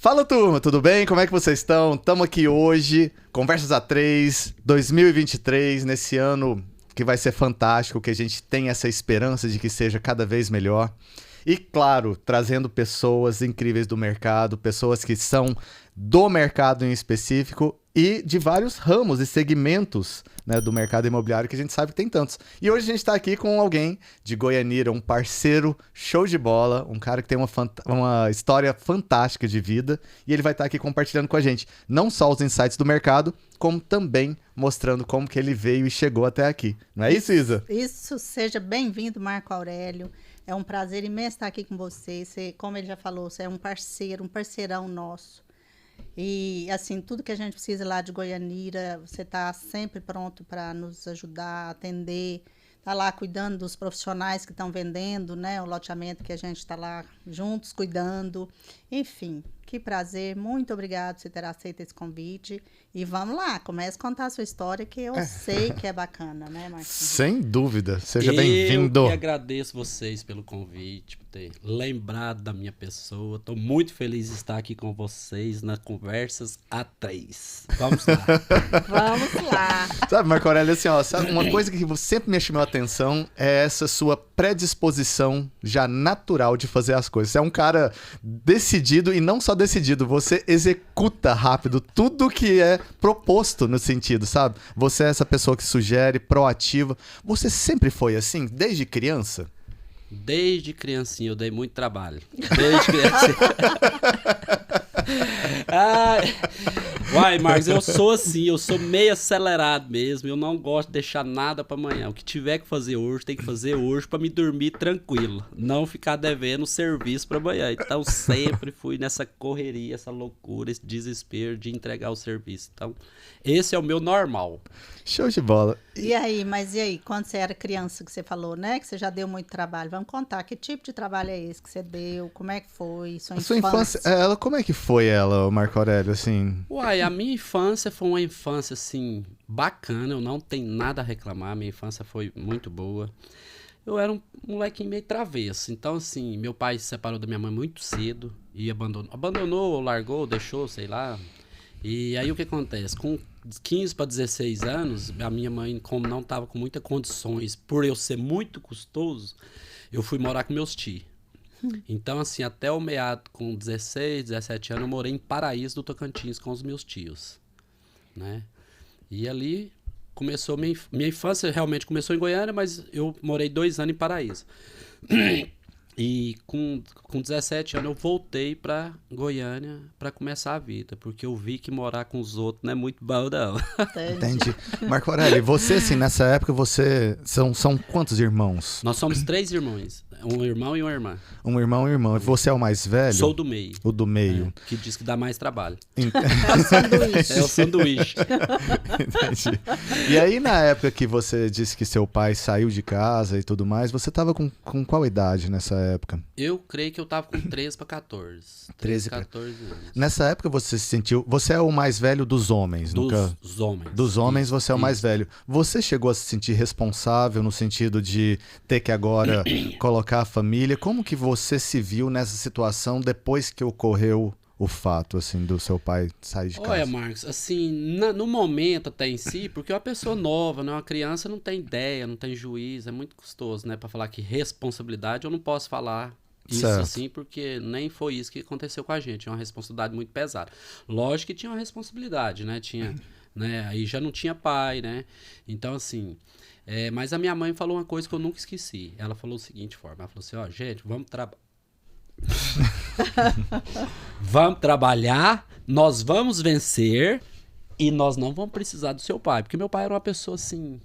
Fala turma, tudo bem? Como é que vocês estão? Estamos aqui hoje, Conversas A3, 2023, nesse ano que vai ser fantástico, que a gente tem essa esperança de que seja cada vez melhor. E claro, trazendo pessoas incríveis do mercado, pessoas que são do mercado em específico e de vários ramos e segmentos, né, do mercado imobiliário que a gente sabe que tem tantos. E hoje a gente está aqui com alguém de Goianira, um parceiro show de bola, um cara que tem uma história fantástica de vida e ele vai estar aqui compartilhando com a gente não só os insights do mercado, como também mostrando como que ele veio e chegou até aqui. Não é isso, Isa? Isso, seja bem-vindo, Marco Aurélio. É um prazer imenso estar aqui com você. Você, como ele já falou, você é um parceiro, um parceirão nosso. E, assim, tudo que a gente precisa lá de Goianira, você está sempre pronto para nos ajudar, atender. Está lá cuidando dos profissionais que estão vendendo, né? O loteamento que a gente está lá juntos cuidando. Enfim, que prazer. Muito obrigado por você ter aceito esse convite. E vamos lá, comece a contar a sua história, que eu sei que é bacana, né, Marquinhos? Sem dúvida. Seja bem-vindo. Eu que agradeço vocês pelo convite, por ter lembrado da minha pessoa. Estou muito feliz de estar aqui com vocês na Conversas A3. Vamos lá. Vamos lá. Sabe, Marco Aurélio, assim, ó, sabe, uma coisa que sempre me chamou a atenção é essa sua predisposição já natural de fazer as coisas. Você é um cara decidido e não só decidido, você executa rápido tudo que é proposto no sentido, sabe? Você é essa pessoa que sugere, proativa. Você sempre foi assim, desde criança? Desde criancinha eu dei muito trabalho. Desde criancinha. Ai. Vai, Marcos, eu sou assim, eu sou meio acelerado mesmo. Eu não gosto de deixar nada pra amanhã. O que tiver que fazer hoje, tem que fazer hoje pra me dormir tranquilo. Não ficar devendo serviço pra amanhã. Então sempre fui nessa correria, essa loucura, esse desespero de entregar o serviço. Então, esse é o meu normal. Show de bola. E aí, quando você era criança, que você falou, né, que você já deu muito trabalho, vamos contar, que tipo de trabalho é esse que você deu, como é que foi, sua infância? Como é que foi ela, Marco Aurélio, assim? Uai, a minha infância foi uma infância, assim, bacana, eu não tenho nada a reclamar, minha infância foi muito boa. Eu era um molequinho meio travesso, então, assim, meu pai se separou da minha mãe muito cedo e abandonou, largou, deixou, sei lá. E aí o que acontece? Com 15 para 16 anos, a minha mãe, como não estava com muitas condições, por eu ser muito custoso, eu fui morar com meus tios. Então, assim, até o meado, com 16, 17 anos, eu morei em Paraíso do Tocantins com os meus tios, né? E ali começou, minha infância realmente começou em Goiânia, mas eu morei 2 anos em Paraíso. E com 17 anos eu voltei pra Goiânia pra começar a vida, porque eu vi que morar com os outros não é muito bom, não. Entendi. Marco Aurélio, você, assim, nessa época, são quantos irmãos? Nós somos 3 irmãos, um irmão e uma irmã. Um irmão e uma irmã. Você é o mais velho? Sou do meio. O do meio. Que diz que dá mais trabalho. Sanduíche. É o sanduíche. Entendi. E aí, na época que você disse que seu pai saiu de casa e tudo mais, você tava com qual idade nessa época? Eu creio que eu tava com 13 para 14. 13 para 14 anos. Nessa época você se sentiu... Você é o mais velho dos homens, Dos homens. Dos homens você é o mais velho. Você chegou a se sentir responsável no sentido de ter que agora colocar a família? Como que você se viu nessa situação depois que ocorreu o fato, assim, do seu pai sair de casa? Olha, Marcos, assim, no momento até em si, porque uma pessoa nova, né, uma criança não tem ideia, não tem juízo, é muito custoso, né, para falar que responsabilidade, eu não posso falar isso Certo. assim, porque nem foi isso que aconteceu com a gente, é uma responsabilidade muito pesada. Lógico que tinha uma responsabilidade, né, aí já não tinha pai, né, então assim, mas a minha mãe falou uma coisa que eu nunca esqueci, ela falou o seguinte forma, ela falou assim, ó, gente, vamos trabalhar, nós vamos vencer e nós não vamos precisar do seu pai. Porque meu pai era uma pessoa assim,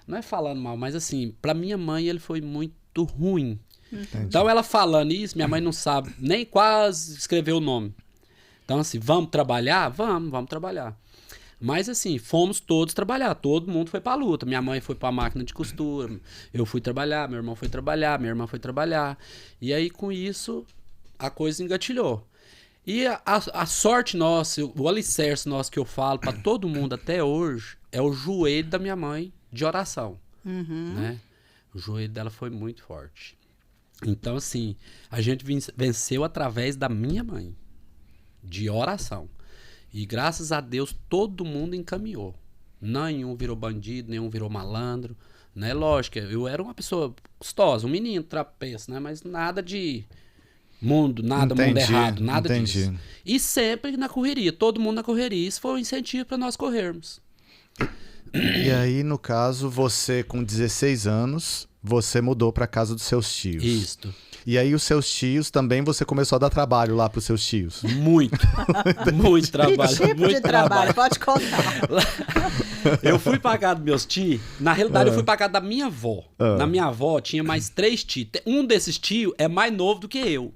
não é falando mal, mas assim, pra minha mãe ele foi muito ruim. Entendi. Então ela falando isso, minha mãe não sabe nem quase escrever o nome. Então assim, vamos trabalhar? Vamos trabalhar. Mas assim, fomos todos trabalhar, todo mundo foi pra luta. Minha mãe foi pra máquina de costura, eu fui trabalhar, meu irmão foi trabalhar, minha irmã foi trabalhar. E aí com isso a coisa engatilhou. E a sorte nossa, o alicerce nosso que eu falo pra todo mundo até hoje é o joelho da minha mãe de oração, né? O joelho dela foi muito forte. Então assim, a gente venceu através da minha mãe. de oração. E graças a Deus todo mundo encaminhou. Nenhum virou bandido, nenhum virou malandro, né? Lógico, eu era uma pessoa custosa, um menino trapeço, né? Mas nada de mundo errado, nada disso. E sempre na correria, todo mundo na correria. Isso foi um incentivo para nós corrermos. E aí, no caso, você com 16 anos, você mudou para casa dos seus tios. Isso. E aí os seus tios também, você começou a dar trabalho lá pros seus tios? Muito. Muito trabalho. Que tipo de trabalho? Pode contar. Eu fui pra casa dos meus tios. Na realidade, eu fui pra casa da minha avó. Na minha avó tinha mais 3 tios. Um desses tios é mais novo do que eu.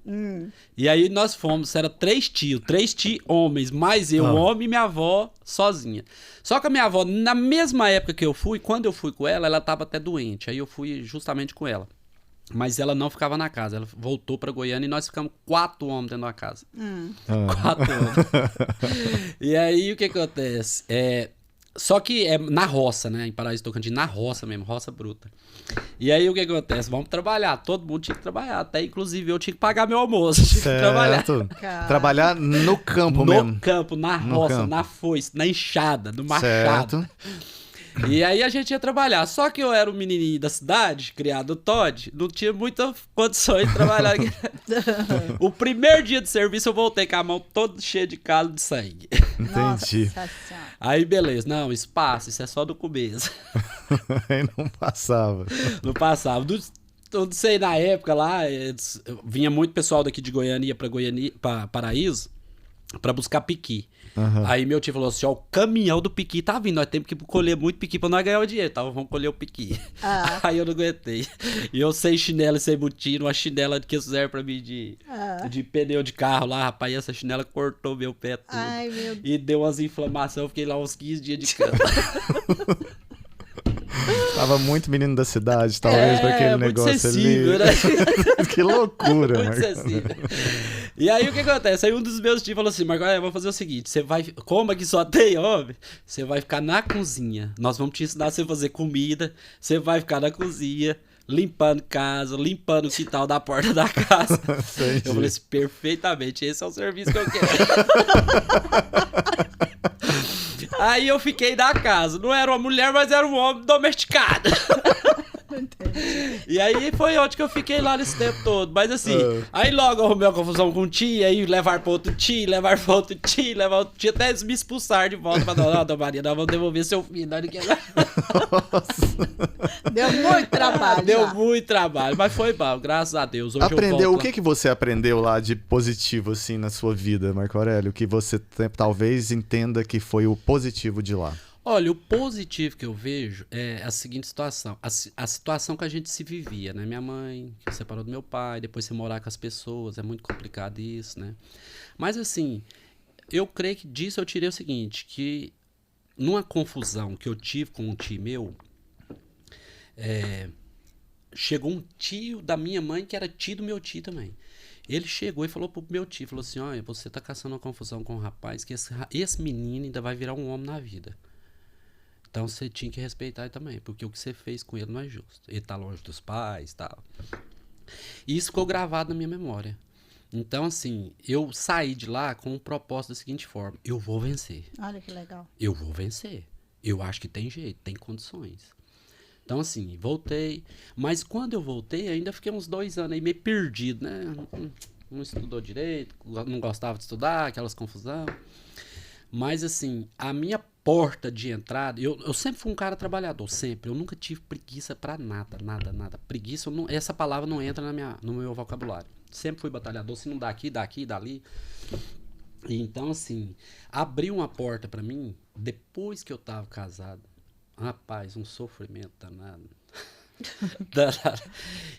E aí nós fomos, era 3 tios homens, mais eu, homem, e minha avó sozinha. Só que a minha avó, na mesma época que eu fui, quando eu fui com ela tava até doente. Aí eu fui justamente com ela. Mas ela não ficava na casa, ela voltou pra Goiânia e nós ficamos 4 homens dentro da casa. 4 homens. E aí o que acontece? Só que é na roça, né? Em Paraíso Tocantins, na roça mesmo, roça bruta. E aí o que acontece? Vamos trabalhar, todo mundo tinha que trabalhar, até inclusive eu tinha que pagar meu almoço, tinha que trabalhar. Trabalhar no campo mesmo. No campo, na roça, na foice, na enxada, no machado. Certo. E aí a gente ia trabalhar. Só que eu era um menininho da cidade, criado Todd, não tinha muitas condições de trabalhar. O primeiro dia de serviço eu voltei com a mão toda cheia de calo de sangue. Entendi. Nossa. Aí beleza, não, isso passa, isso é só do começo. Aí não passava. Não passava. Eu não sei, na época lá, vinha muito pessoal daqui de Goiânia pra Paraíso pra buscar piqui. Aí meu tio falou assim, ó, o caminhão do piqui tá vindo, nós temos que colher muito piqui pra nós ganhar o dinheiro, tá? Vamos colher o piqui. Aí eu não aguentei. E eu sem chinela e sem botina, uma chinela que serve pra mim de pneu de carro lá, rapaz, e essa chinela cortou meu pé tudo. Ai, meu Deus. E deu umas inflamações, eu fiquei lá uns 15 dias de cama. Tava muito menino da cidade, talvez, pra aquele muito negócio sensível, ali. Né? Que loucura, Muito Marco. sensível. E aí o que acontece? Aí um dos meus tios falou assim, Marco, eu vou fazer o seguinte, você vai, como aqui só tem homem, você vai ficar na cozinha, nós vamos te ensinar a você fazer comida, você vai ficar na cozinha, limpando casa, limpando o quintal da porta da casa. Entendi. Eu falei assim, perfeitamente, esse é o serviço que eu quero. Aí eu fiquei na casa, não era uma mulher, mas era um homem domesticado. E aí foi onde que eu fiquei lá nesse tempo todo. Mas assim, aí logo eu arrumei uma confusão com o tio, aí levar pra outro tio, levar outro tio, até eles me expulsaram de volta. Pra não, Dona Maria, nós vamos devolver seu filho. Deu muito trabalho. Deu já. muito trabalho, mas foi bom, graças a Deus. Hoje Aprendeu, eu o volto que você aprendeu lá de positivo, assim, na sua vida, Marco Aurélio? Que você talvez entenda que foi o positivo de lá. Olha, o positivo que eu vejo é a seguinte situação. A situação que a gente se vivia, né? Minha mãe, que separou do meu pai, depois você morar com as pessoas, é muito complicado isso, né? Mas assim, eu creio que disso eu tirei o seguinte, que numa confusão que eu tive com um tio meu, chegou um tio da minha mãe que era tio do meu tio também. Ele chegou e falou pro meu tio, falou assim, olha, você tá caçando uma confusão com um rapaz, que esse menino ainda vai virar um homem na vida. Então você tinha que respeitar ele também, porque o que você fez com ele não é justo. Ele tá longe dos pais e tal. E isso ficou gravado na minha memória. Então, assim, eu saí de lá com um propósito da seguinte forma: eu vou vencer. Olha que legal. Eu vou vencer. Eu acho que tem jeito, tem condições. Então, assim, voltei. Mas quando eu voltei, ainda fiquei uns 2 anos aí meio perdido, né? Não estudou direito, não gostava de estudar, aquelas confusão. Mas, assim, a minha porta de entrada... Eu sempre fui um cara trabalhador, sempre. Eu nunca tive preguiça pra nada. Preguiça, essa palavra não entra no meu vocabulário. Sempre fui batalhador, se não dá aqui, dali. E então, assim, abriu uma porta pra mim, depois que eu tava casado. Rapaz, um sofrimento danado.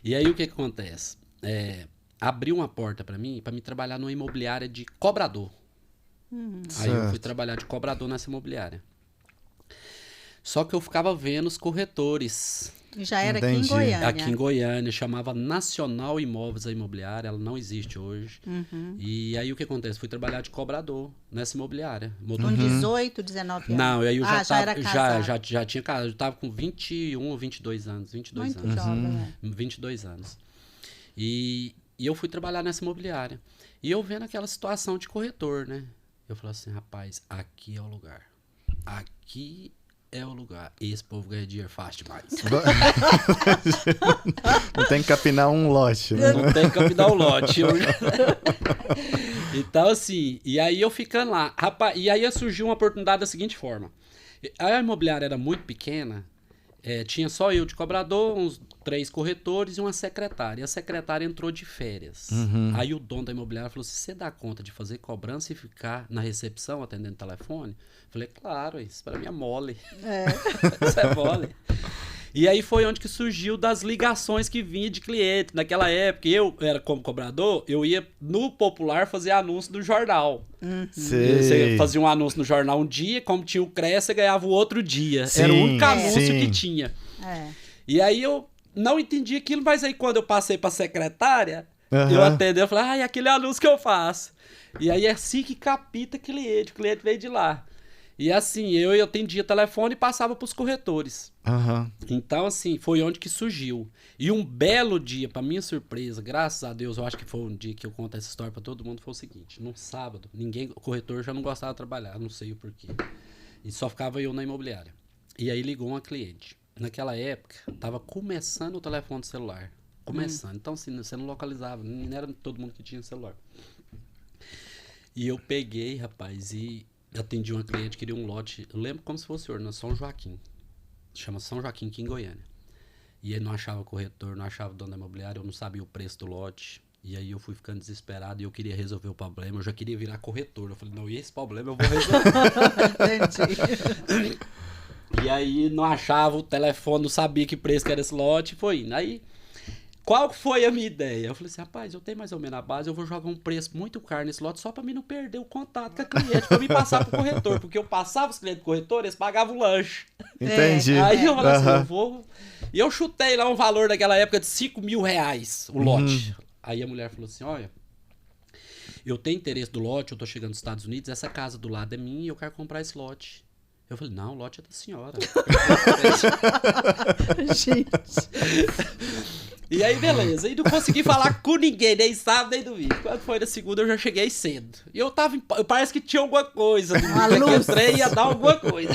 E aí, o que acontece? Abriu uma porta pra mim, pra me trabalhar numa imobiliária de cobrador. Aí eu fui trabalhar de cobrador nessa imobiliária. Só que eu ficava vendo os corretores. E já era aqui em Entendi. Goiânia. Aqui em Goiânia, chamava Nacional Imóveis a imobiliária, ela não existe hoje. E aí o que acontece? Fui trabalhar de cobrador nessa imobiliária. Com 18, 19 anos. Não, aí eu já já era casado. já tinha casado. Eu tava com 21 ou 22 anos. 22 Muito anos. jovem, né? 22 anos. E E eu fui trabalhar nessa imobiliária. E eu vendo aquela situação de corretor, né? Eu falei assim, rapaz, aqui é o lugar. Aqui é o lugar. Esse povo ganha dinheiro fácil demais. Não tem que capinar um lote, né? Não tem que capinar um lote. Então, assim, e aí eu ficando lá. Rapaz, e aí surgiu uma oportunidade da seguinte forma. A imobiliária era muito pequena, tinha só eu de cobrador, uns 3 corretores e uma secretária. E a secretária entrou de férias. Aí o dono da imobiliária falou assim, você dá conta de fazer cobrança e ficar na recepção atendendo o telefone? Falei, claro, isso para mim é mole. Isso é mole. E aí foi onde que surgiu das ligações que vinha de cliente. Naquela época, eu era como cobrador, eu ia no Popular fazer anúncio do jornal. Você fazia um anúncio no jornal um dia, como tinha o CREA, você ganhava o outro dia. Sim, era o único anúncio sim. que tinha. E aí eu não entendi aquilo, mas aí quando eu passei pra secretária, eu atendi, eu falei, aquele anúncio que eu faço. E aí é assim que capta cliente, o cliente veio de lá. E assim, eu atendia telefone e passava pros corretores. Então, assim, foi onde que surgiu. E um belo dia, pra minha surpresa, graças a Deus, eu acho que foi um dia que eu conto essa história pra todo mundo, foi o seguinte, num sábado, o corretor já não gostava de trabalhar, não sei o porquê. E só ficava eu na imobiliária. E aí ligou uma cliente. Naquela época, tava começando o telefone celular. Começando. Então, assim, você não localizava, não era todo mundo que tinha celular. E eu peguei, rapaz, e atendi uma cliente, queria um lote, eu lembro como se fosse hoje, na São Joaquim. Chama São Joaquim, aqui em Goiânia. E ele não achava corretor, não achava dono da imobiliária, eu não sabia o preço do lote. E aí eu fui ficando desesperado e eu queria resolver o problema, eu já queria virar corretor. Eu falei, não, e esse problema eu vou resolver. Entendi. E aí não achava o telefone, não sabia que preço que era esse lote, foi indo. Aí, qual foi a minha ideia? Eu falei assim, rapaz, eu tenho mais ou menos a base, eu vou jogar um preço muito caro nesse lote só pra mim não perder o contato com a cliente, pra mim passar pro corretor, porque eu passava os clientes pro corretor, eles pagavam o lanche. Entendi. Aí eu falei assim, eu vou... E eu chutei lá um valor naquela época de R$5.000 o lote. Aí a mulher falou assim, olha, eu tenho interesse do lote, eu tô chegando nos Estados Unidos, essa casa do lado é minha e eu quero comprar esse lote. Eu falei, não, o lote é da senhora. Gente. E aí, beleza. E não consegui falar com ninguém, nem sábado, nem domingo. Quando foi na segunda, eu já cheguei cedo. E eu tava... Parece que tinha alguma coisa. Eu entrei e ia dar alguma coisa.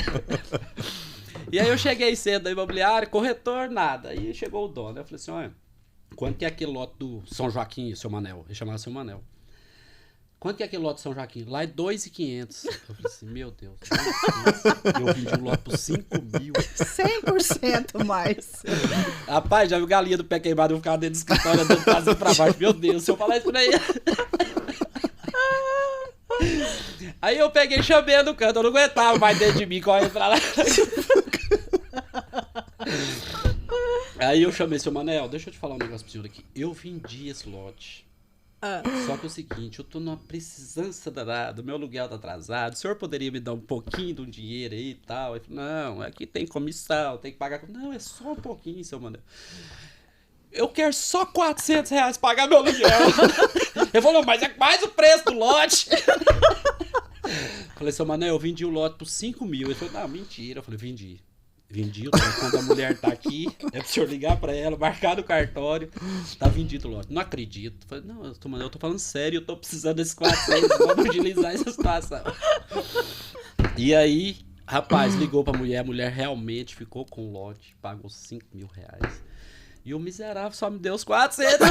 E aí eu cheguei cedo da imobiliária, corretor, nada. Aí chegou o dono. Eu falei assim, olha, quanto que é aquele lote do São Joaquim, seu Manel? Ele chamava seu Manel. Quanto que é aquele lote de São Joaquim? Lá é 2.500. Eu falei assim, meu Deus. Eu vendi um lote por 5.000. 100% mais. Rapaz, já viu galinha do pé queimado, eu ficava dentro do escritório, andando pra cima e pra baixo. Meu Deus, se eu falar isso por aí... Aí eu peguei, chamei no canto, eu não aguentava mais dentro de mim, correndo pra lá. Aí eu chamei seu Manel, deixa eu te falar um negócio pro senhor aqui. Eu vendi esse lote. Só que é o seguinte, eu tô numa precisância danada, meu aluguel tá atrasado, o senhor poderia me dar um pouquinho de um dinheiro aí e tal? Ele falou, não, aqui tem comissão, tem que pagar... Não, é só um pouquinho, seu Manel. Eu quero só R$400 pagar meu aluguel. Ele falou, mas é mais o preço do lote. Falei, seu Manel, eu vendi o lote por 5.000. Ele falou, não, mentira. Eu falei, vendi. Vendi, o telefone da mulher tá aqui, é pro senhor ligar pra ela, marcar no cartório, tá vendido o lote. Não acredito. Falei, não, eu tô falando sério, eu tô precisando desses 400, vamos agilizar essa situação. E aí, rapaz, ligou pra mulher, a mulher realmente ficou com o lote, pagou R$5.000. E o miserável só me deu os 400.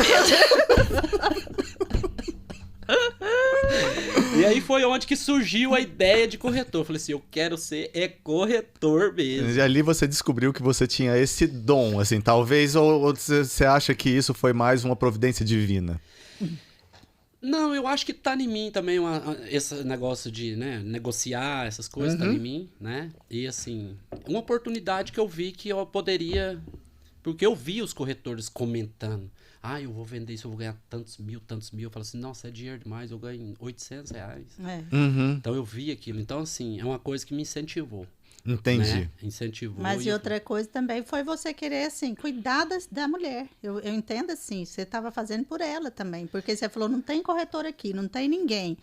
E aí foi onde que surgiu a ideia de corretor. Eu falei assim, eu quero ser corretor mesmo. E ali você descobriu que você tinha esse dom, assim, talvez, ou você acha que isso foi mais uma providência divina? Não, eu acho que tá em mim também esse negócio de, né, negociar essas coisas, tá em mim, né? E assim, uma oportunidade que eu vi que eu poderia... Porque eu vi os corretores comentando. Eu vou vender isso, eu vou ganhar tantos mil. Eu falo assim, nossa, é dinheiro demais, eu ganho R$800. Então eu vi aquilo. Então, assim, é uma coisa que me incentivou. Entendi. Né? Incentivou. Mas e outra coisa também foi você querer, assim, cuidar da mulher. Eu entendo assim, você estava fazendo por ela também. Porque você falou, não tem corretor aqui, não tem ninguém.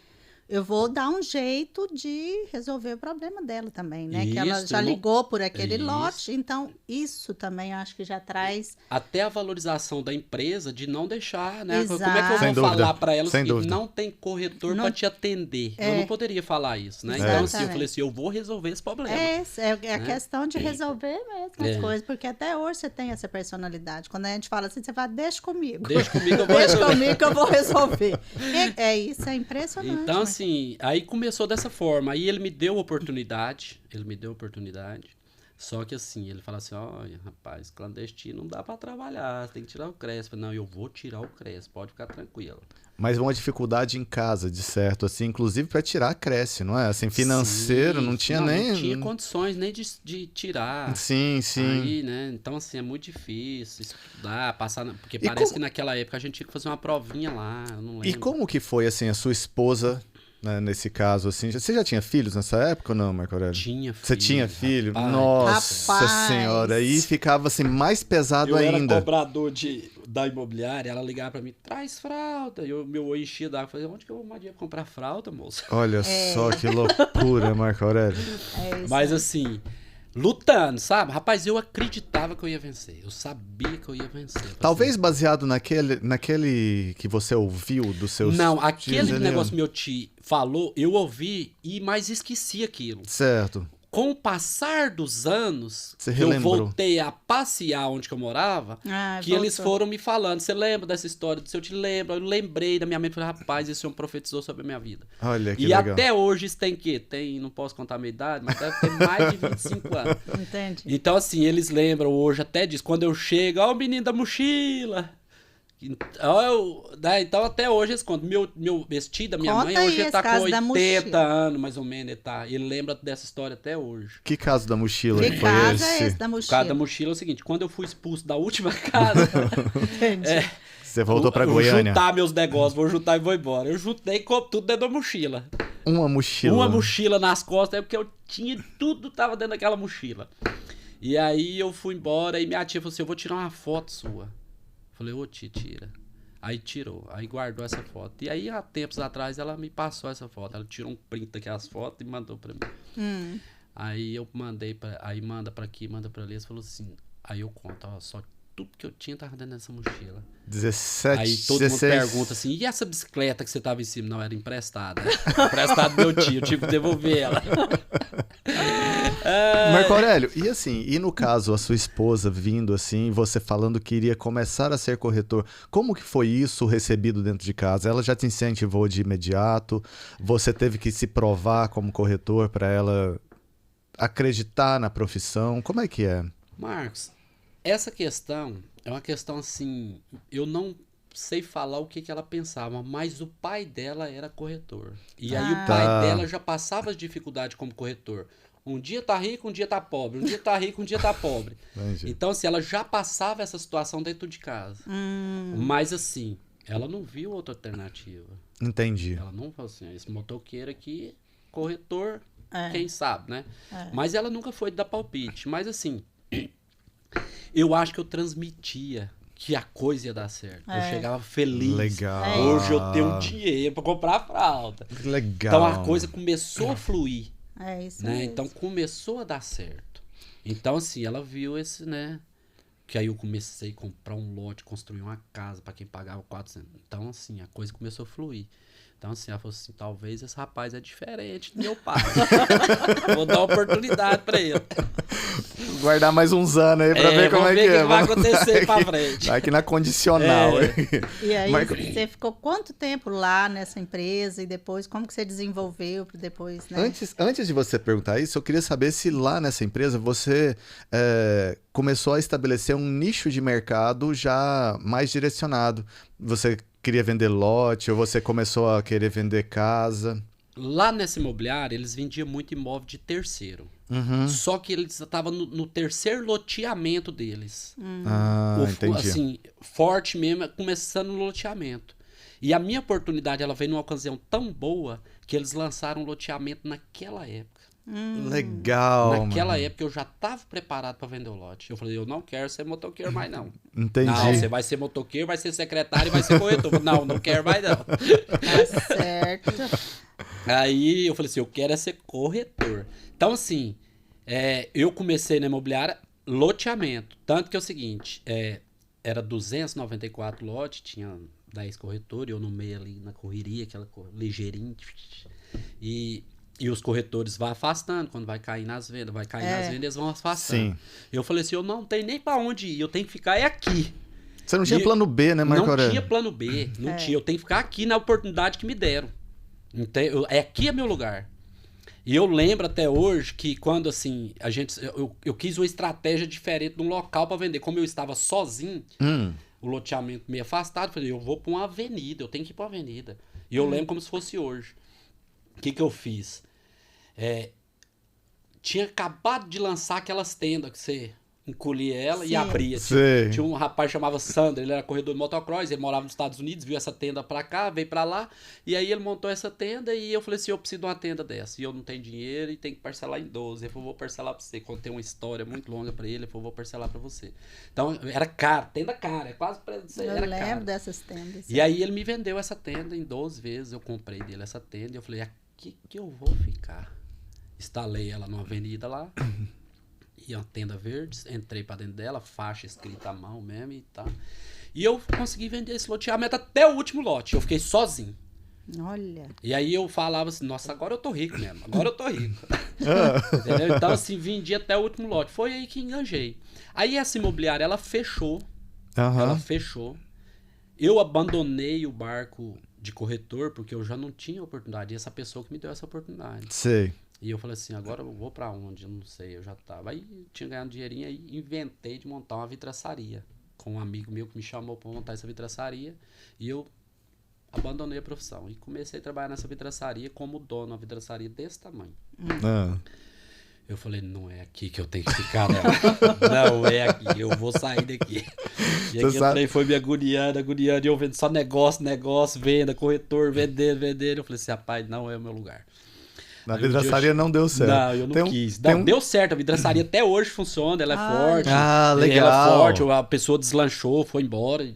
eu vou dar um jeito de resolver o problema dela também, né? Que ela Isso, já eu não- ligou por aquele Isso. lote, então isso também eu acho que já traz. Até a valorização da empresa de não deixar, né? Exato. Como é que eu Sem vou dúvida, falar para ela sem que dúvida. não tem corretor Não- para te atender? Eu É. não poderia falar isso, né? Então, assim, eu Exatamente. falei assim, eu vou resolver esse problema. É a né? questão de resolver mesmo as É. coisas, porque até hoje você tem essa personalidade. Quando a gente fala assim, você fala, deixa comigo. Deixa comigo, eu vou Deixa resolver. comigo que eu vou resolver. Isso é impressionante. Então, mas- assim, aí começou dessa forma. Aí ele me deu oportunidade. Só que assim, ele fala assim, olha, rapaz, clandestino não dá pra trabalhar, tem que tirar o CRES. Eu falei, não, eu vou tirar o CRES, pode ficar tranquilo. Mas uma dificuldade em casa, de certo, assim, inclusive para tirar Cresce, não é? Assim, financeiro, Sim, não tinha nem... Não tinha condições nem de tirar. Sim, sim. Aí, né? Então, assim, é muito difícil estudar, passar. Porque E parece como- que naquela época a gente tinha que fazer uma provinha lá, eu não lembro. E como que foi, assim, a sua esposa, né, nesse caso, assim? Você já tinha filhos nessa época ou não, Marco Aurélio? Tinha filho. Você tinha filho? rapaz. Nossa Rapaz. senhora, aí ficava, assim, mais pesado Eu era ainda. cobrador da imobiliária, ela ligava pra mim, traz fralda. E meu olho enchia d'água. Eu falei, onde que eu vou arrumar dinheiro pra comprar fralda, moça? Olha só que loucura, Marco Aurélio. É isso. Mas assim, lutando, sabe? Rapaz, eu acreditava que eu ia vencer. Eu sabia que eu ia vencer. Eu falei Talvez assim, baseado naquele que você ouviu dos seus não, tios aquele ali, negócio que meu tio falou, eu ouvi mas esqueci aquilo. Certo. Com o passar dos anos, Você que eu relembrou. voltei a passear onde que eu morava, Ah, que eles voltou. foram me falando. Você lembra dessa história? Se eu te lembro, eu lembrei da minha mente. Falei, rapaz, esse homem profetizou sobre a minha vida. Olha que E legal. até hoje isso tem que? Tem, não posso contar a minha idade, mas deve ter mais de 25 anos. Entendi. Então, assim, eles lembram hoje até disso. Quando eu chego, ó, o menino da mochila. Então, até hoje eles contam. Meu vestido da minha Conta mãe aí hoje ele esse tá com caso da 80 mochila. anos, mais ou menos. Ele lembra dessa história até hoje. Que caso da mochila Que que foi caso esse? é esse da O mochila? caso da mochila é o seguinte: quando eu fui expulso da última casa, Entendi. Você voltou pra eu Goiânia. juntar meus negócios, vou juntar e vou embora. Eu juntei com tudo dentro da mochila. Uma mochila. Uma mochila nas costas, é porque eu tinha tudo, tava dentro daquela mochila. E aí eu fui embora e minha tia falou assim: eu vou tirar uma foto sua. Falei, ô tia, tira. Aí tirou, aí guardou essa foto. E aí, há tempos atrás, ela me passou essa foto. Ela tirou um print daquelas fotos e mandou pra mim. Aí eu mandei aí manda pra aqui, manda pra ali. Eles falou assim, aí eu conto, ó, só tudo que eu tinha tava dentro dessa mochila. 17, Aí todo 16. mundo pergunta assim, e essa bicicleta que você tava em cima? Não, era emprestada. Emprestada do meu tio, eu tive que devolver ela. Marco Aurélio, e assim, e no caso, a sua esposa vindo assim, você falando que iria começar a ser corretor, como que foi isso recebido dentro de casa? Ela já te incentivou de imediato? Você teve que se provar como corretor para ela acreditar na profissão? Como é que é? Marcos, essa questão é uma questão assim, eu não sei falar o que ela pensava, mas o pai dela era corretor. E aí o pai Tá. dela já passava as dificuldades como corretor. Um dia tá rico, um dia tá pobre. Um dia tá rico, um dia tá pobre. Entendi. Então, assim, ela já passava essa situação dentro de casa. Mas, assim, ela não viu outra alternativa. Entendi. Ela não falou assim, esse motoqueiro aqui, corretor, É. quem sabe, né? É. Mas ela nunca foi dar palpite. Mas, assim, eu acho que eu transmitia que a coisa ia dar certo. Eu chegava feliz. Legal. Hoje eu tenho um dinheiro pra comprar a fralda. Legal. Então a coisa começou a fluir, É isso né? mesmo. Então começou a dar certo. Então assim, ela viu esse, né? Que aí eu comecei a comprar um lote, construir uma casa pra quem pagava 400. Então assim, a coisa começou a fluir. Então assim, ela falou assim, talvez esse rapaz é diferente do meu pai. Vou dar uma oportunidade pra ele. Guardar mais uns anos aí pra ver como vamos é ver que o é. que vai Vamos- acontecer pra aqui- frente. Aqui na condicional. E aí, Marco- você ficou quanto tempo lá nessa empresa e depois, como que você desenvolveu para depois, né? Antes de você perguntar isso, eu queria saber se lá nessa empresa você começou a estabelecer um nicho de mercado já mais direcionado. Você queria vender lote ou você começou a querer vender casa? Lá nessa imobiliária, eles vendiam muito imóvel de terceiro. Uhum. Só que eles estavam no terceiro loteamento deles. Ah, entendi. Assim, forte mesmo, começando no loteamento. E a minha oportunidade, ela veio numa ocasião tão boa que eles lançaram um loteamento naquela época. Legal, Naquela mano. época eu já estava preparado para vender o lote. Eu falei, eu não quero ser motoqueiro mais não. Entendi. Não, você vai ser motoqueiro, vai ser secretário e vai ser corretor. Eu falei, não quero mais não. Tá certo. Aí eu falei assim, eu quero é ser corretor. Então, assim, eu comecei na imobiliária loteamento. Tanto que é o seguinte, era 294 lotes, tinha 10 corretores, eu no meio ali na correria, aquela ligeirinho. E os corretores vão afastando, quando vai cair nas vendas, eles vão afastando. Sim. Eu falei assim, eu não tenho nem pra onde ir, eu tenho que ficar aqui. Você não tinha plano B, né, Marco Aurélio? Não tinha plano B, não tinha. Eu tenho que ficar aqui na oportunidade que me deram. Aqui é meu lugar. E eu lembro até hoje que quando, assim, eu quis uma estratégia diferente no local para vender. Como eu estava sozinho, o loteamento meio afastado, eu falei, eu vou para uma avenida, eu tenho que ir para uma avenida. E eu lembro como se fosse hoje. O que eu fiz? Tinha acabado de lançar aquelas tendas que você encolhia ela e abria. Tinha um rapaz que chamava Sandro, ele era corredor de motocross, ele morava nos Estados Unidos, viu essa tenda pra cá, veio pra lá, e aí ele montou essa tenda e eu falei assim, eu preciso de uma tenda dessa, e eu não tenho dinheiro e tenho que parcelar em 12. Ele falou, vou parcelar pra você. Contei uma história muito longa pra ele falou, vou parcelar pra você. Então, era caro, tenda cara, quase pra dizer, era caro. Eu lembro dessas tendas. E aí ele me vendeu essa tenda em 12 vezes, eu comprei dele essa tenda, e eu falei, aqui que eu vou ficar. Instalei ela numa avenida lá, e uma tenda verde, entrei pra dentro dela, faixa escrita à mão mesmo e tal. E eu consegui vender esse loteamento até o último lote, eu fiquei sozinho. Olha. E aí eu falava assim, nossa, agora eu tô rico mesmo, agora eu tô rico. Entendeu? Então assim, vendi até o último lote, foi aí que enganjei. Aí essa imobiliária, ela fechou, eu abandonei o barco de corretor, porque eu já não tinha oportunidade, e essa pessoa que me deu essa oportunidade. Sei. E eu falei assim, agora eu vou pra onde? Eu não sei, eu já tava. Aí tinha ganhado um dinheirinho, aí inventei de montar uma vidraçaria. Com um amigo meu que me chamou pra montar essa vidraçaria. E eu abandonei a profissão. E comecei a trabalhar nessa vidraçaria como dono, uma vidraçaria desse tamanho. Eu falei, não é aqui que eu tenho que ficar, né? Não é aqui, eu vou sair daqui. E aqui o trem foi me agoniando, e eu vendo só negócio, venda, corretor, vendendo. Eu falei assim, rapaz, não é o meu lugar. Na vidraçaria não deu certo. Não, eu não quis. Deu certo, a vidraçaria até hoje funciona, ela é forte. Ah, legal. Ela é forte, a pessoa deslanchou, foi embora.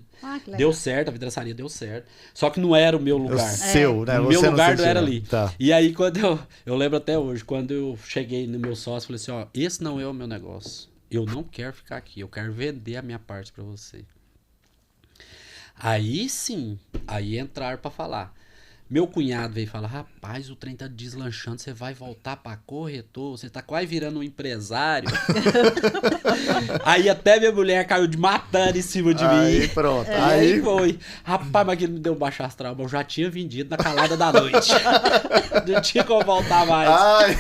Deu certo, a vidraçaria deu certo. Só que não era o meu lugar. O seu, né? O meu lugar não era ali. Tá. E aí, quando eu lembro até hoje, quando eu cheguei no meu sócio, falei assim, ó, esse não é o meu negócio. Eu não quero ficar aqui, eu quero vender a minha parte pra você. Aí sim, aí entraram pra falar. Meu cunhado veio falar, rapaz, o trem tá deslanchando, você vai voltar pra corretor, você tá quase virando um empresário. Aí até minha mulher caiu de matando em cima de mim. Aí pronto. Aí foi. Rapaz, mas aquilo me deu um baixo astral, mas eu já tinha vendido na calada da noite. Não tinha como voltar mais. Ai.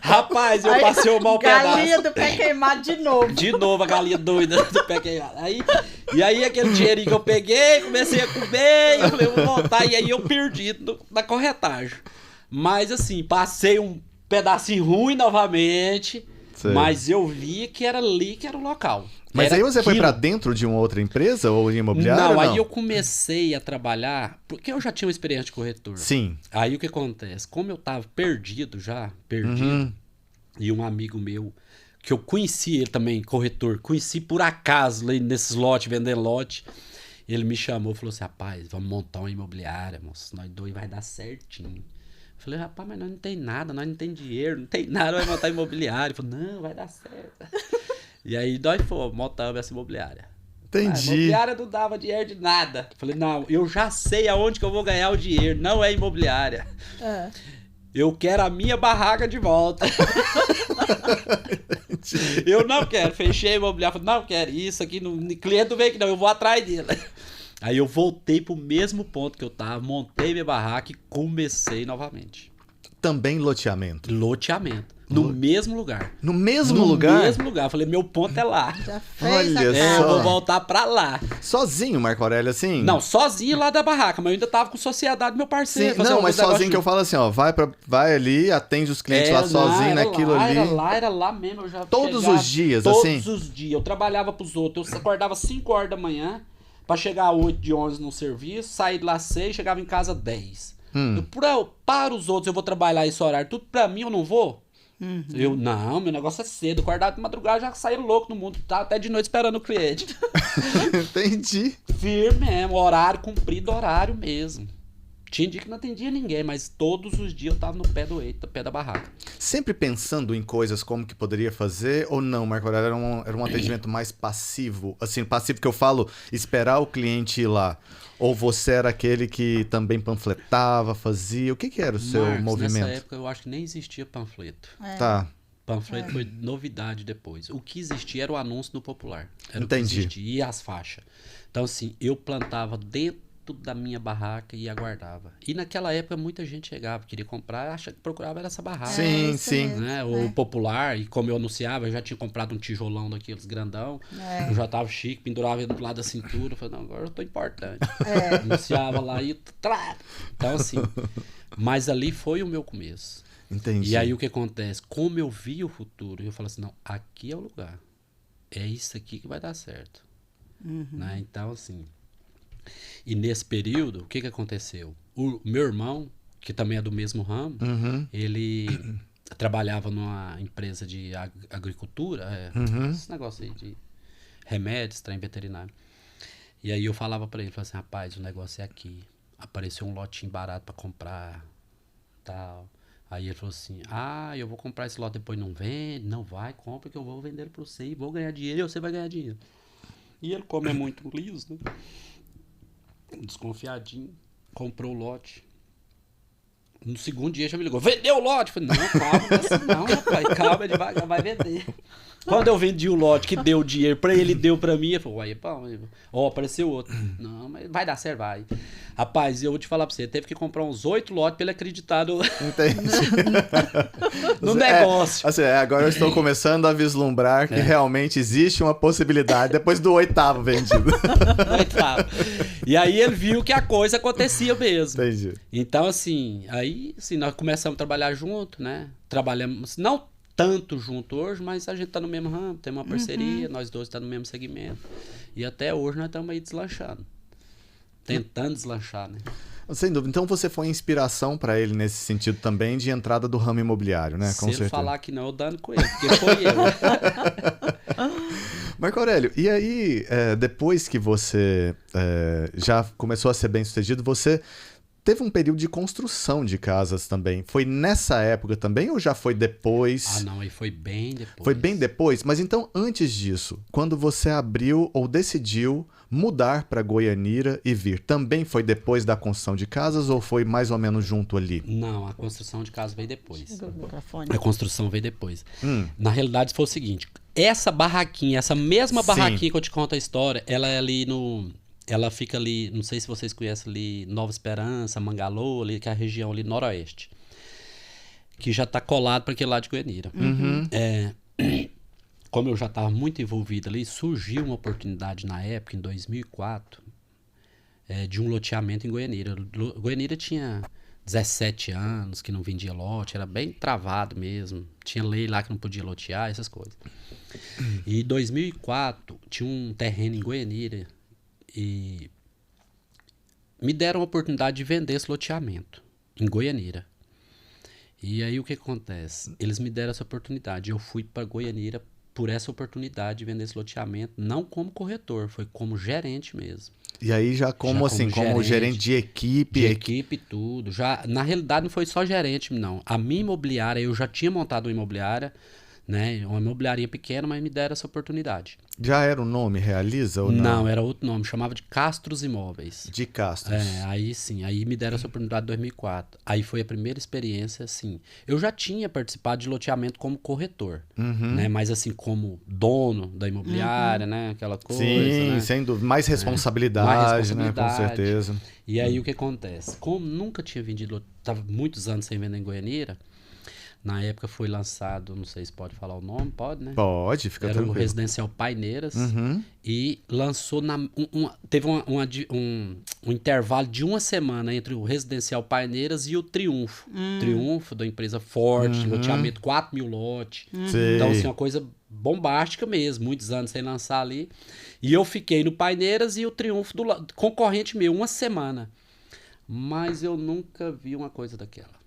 Rapaz, eu passei um mau pedaço. Galinha do pé queimado de novo. De novo a galinha doida do pé queimado. E aí aquele dinheirinho que eu peguei, comecei a comer, eu falei, eu vou voltar. E aí eu perdi na corretagem. Mas assim, passei um pedacinho ruim novamente, mas eu vi que era ali que era o local. Mas era aí você foi aquilo. pra dentro de uma outra empresa ou imobiliária? Não, aí eu comecei a trabalhar, porque eu já tinha uma experiência de corretor. Sim. Aí o que acontece? Como eu tava perdido, e um amigo meu, que eu conheci ele também, corretor, conheci por acaso lá nesses lotes, vendendo lote, ele me chamou e falou assim, rapaz, vamos montar uma imobiliária, moço, nós dois vai dar certinho. Eu falei, rapaz, mas nós não tem nada, nós não tem dinheiro, não tem nada, vai montar imobiliária. Ele falou, não, vai dar certo. E aí nós fomos, montamos essa imobiliária. Entendi. A imobiliária não dava dinheiro de nada. Eu falei, não, eu já sei aonde que eu vou ganhar o dinheiro, não é imobiliária. Eu quero a minha barraca de volta. Eu não quero, fechei a imobiliária, falei, não quero isso aqui, cliente não vem aqui não, eu vou atrás dele. Aí eu voltei pro mesmo ponto que eu tava, montei minha barraca e comecei novamente. Também loteamento. Loteamento. No mesmo lugar. No mesmo lugar? No mesmo lugar. Eu falei, meu ponto é lá. Já fez Olha eu vou voltar pra lá. Sozinho, Marco Aurélio, assim? Não, sozinho lá da barraca, mas eu ainda tava com sociedade meu parceiro. Sim, não, mas sozinho que eu falo assim, ó, vai ali, atende os clientes lá sozinho, naquilo ali. Era lá mesmo. Eu já todos os dias, assim? Todos os dias. Eu trabalhava pros outros. Eu acordava 5 horas da manhã pra chegar 8 de 11 no serviço, sair de lá 6, chegava em casa 10. Para os outros eu vou trabalhar esse horário, tudo pra mim eu não vou? Eu, não, meu negócio é cedo, acordado de madrugada, já saí louco no mundo, tá até de noite esperando o cliente. Entendi. Firme mesmo, horário cumprido, horário mesmo. Tinha dia que não atendia ninguém, mas todos os dias eu tava no pé da barraca. Sempre pensando em coisas como que poderia fazer ou não, Marco Aurélio? Era um atendimento mais passivo? Assim, passivo que eu falo, esperar o cliente ir lá. Ou você era aquele que também panfletava, fazia? O que que era o seu Marcos, movimento? nessa época eu acho que nem existia panfleto. Tá, Panfleto foi novidade depois. O que existia era o anúncio no Popular. Era Entendi. o que existia. E as faixas. Então, assim, eu plantava dentro da minha barraca e aguardava. E naquela época muita gente chegava, queria comprar, procurava era essa barraca. Sim, isso sim. mesmo. Né? O Popular, e como eu anunciava, eu já tinha comprado um tijolão daqueles grandão. Eu já tava chique, pendurava ele do lado da cintura. Falei, não, agora eu tô importante. Anunciava lá e... Então, assim... Mas ali foi o meu começo. Entendi. E aí o que acontece? Como eu vi o futuro, eu falei assim, não, aqui é o lugar. É isso aqui que vai dar certo. Né? Então, assim... E nesse período, o que aconteceu? O meu irmão, que também é do mesmo ramo, ele trabalhava numa empresa de agricultura, esse negócio aí de remédios, trem veterinário. E aí eu falava pra ele, falava assim, rapaz, o negócio é aqui. Apareceu um lotinho barato pra comprar, tal. Aí ele falou assim, eu vou comprar esse lote, depois não vende, não vai, compra que eu vou vender ele pra você e vou ganhar dinheiro e você vai ganhar dinheiro. E ele, como é muito liso, né? Desconfiadinho, comprou o lote. No segundo dia já me ligou, vendeu o lote? Eu falei, não, calma, não, rapaz, calma, devagar, vai vender. Quando eu vendi o lote, que deu dinheiro pra ele, deu pra mim, eu falei, uai, ó, apareceu outro. Não, mas vai dar certo, vai. Rapaz, eu vou te falar pra você, teve que comprar uns 8 lotes pra ele acreditar Entendi. no negócio. Assim, agora eu estou começando a vislumbrar que realmente existe uma possibilidade depois do 8º vendido. E aí ele viu que a coisa acontecia mesmo. Entendi. Então, assim, nós começamos a trabalhar junto, né? Trabalhamos, não tanto junto hoje, mas a gente tá no mesmo ramo, tem uma parceria, nós dois tá no mesmo segmento. E até hoje nós estamos aí deslanchando. Tentando deslanchar, né? Sem dúvida. Então você foi inspiração para ele nesse sentido também de entrada do ramo imobiliário, né? Se Com ele certeza. falar que não, eu dando com ele, porque foi eu. Marco Aurélio, e aí, depois que você já começou a ser bem sucedido, você teve um período de construção de casas também. Foi nessa época também ou já foi depois? Não, aí foi bem depois. Foi bem depois? Mas então, antes disso, quando você abriu ou decidiu mudar para Goianira e vir, também foi depois da construção de casas ou foi mais ou menos junto ali? Não, a construção de casa veio depois. Chegou o microfone. A construção veio depois. Na realidade, foi o seguinte, essa barraquinha, essa mesma barraquinha que eu te conto a história, ela é ali no... Ela fica ali, não sei se vocês conhecem ali, Nova Esperança, Mangalô, ali, que é a região ali noroeste. Que já está colado para aquele lado de Goianira. Como eu já estava muito envolvido ali, surgiu uma oportunidade na época, em 2004, de um loteamento em Goianira. Goianira tinha 17 anos que não vendia lote, era bem travado mesmo. Tinha lei lá que não podia lotear, essas coisas. E em 2004, tinha um terreno em Goianira e me deram a oportunidade de vender esse loteamento em Goianira. E aí o que acontece? Eles me deram essa oportunidade. Eu fui para Goianira por essa oportunidade de vender esse loteamento, não como corretor, foi como gerente mesmo. E aí já como assim, como gerente de equipe? De equipe e tudo. Já, na realidade não foi só gerente, não. A minha imobiliária, eu já tinha montado uma imobiliária, né? Uma imobiliaria pequena, mas me deram essa oportunidade. Já era o nome Realiza ou não? Não, era outro nome, chamava de Castros Imóveis. De Castros. Aí sim, aí me deram essa oportunidade em 2004. Aí foi a primeira experiência, assim. Eu já tinha participado de loteamento como corretor, né? Mas assim, como dono da imobiliária, né? Aquela coisa, Sim, né? sem dúvida. Mais responsabilidade, Mais né? Com certeza. E aí o que acontece? Como nunca tinha vendido, estava muitos anos sem vender em Goianira, na época foi lançado, não sei se pode falar o nome, pode, né? Pode, fica Era tranquilo. o Residencial Paineiras e lançou, teve um intervalo de uma semana entre o Residencial Paineiras e o Triunfo. Triunfo, da empresa forte, loteamento 4.000 lotes. Sei. Então, assim, uma coisa bombástica mesmo, muitos anos sem lançar ali. E eu fiquei no Paineiras e o Triunfo do concorrente meu, uma semana. Mas eu nunca vi uma coisa daquela.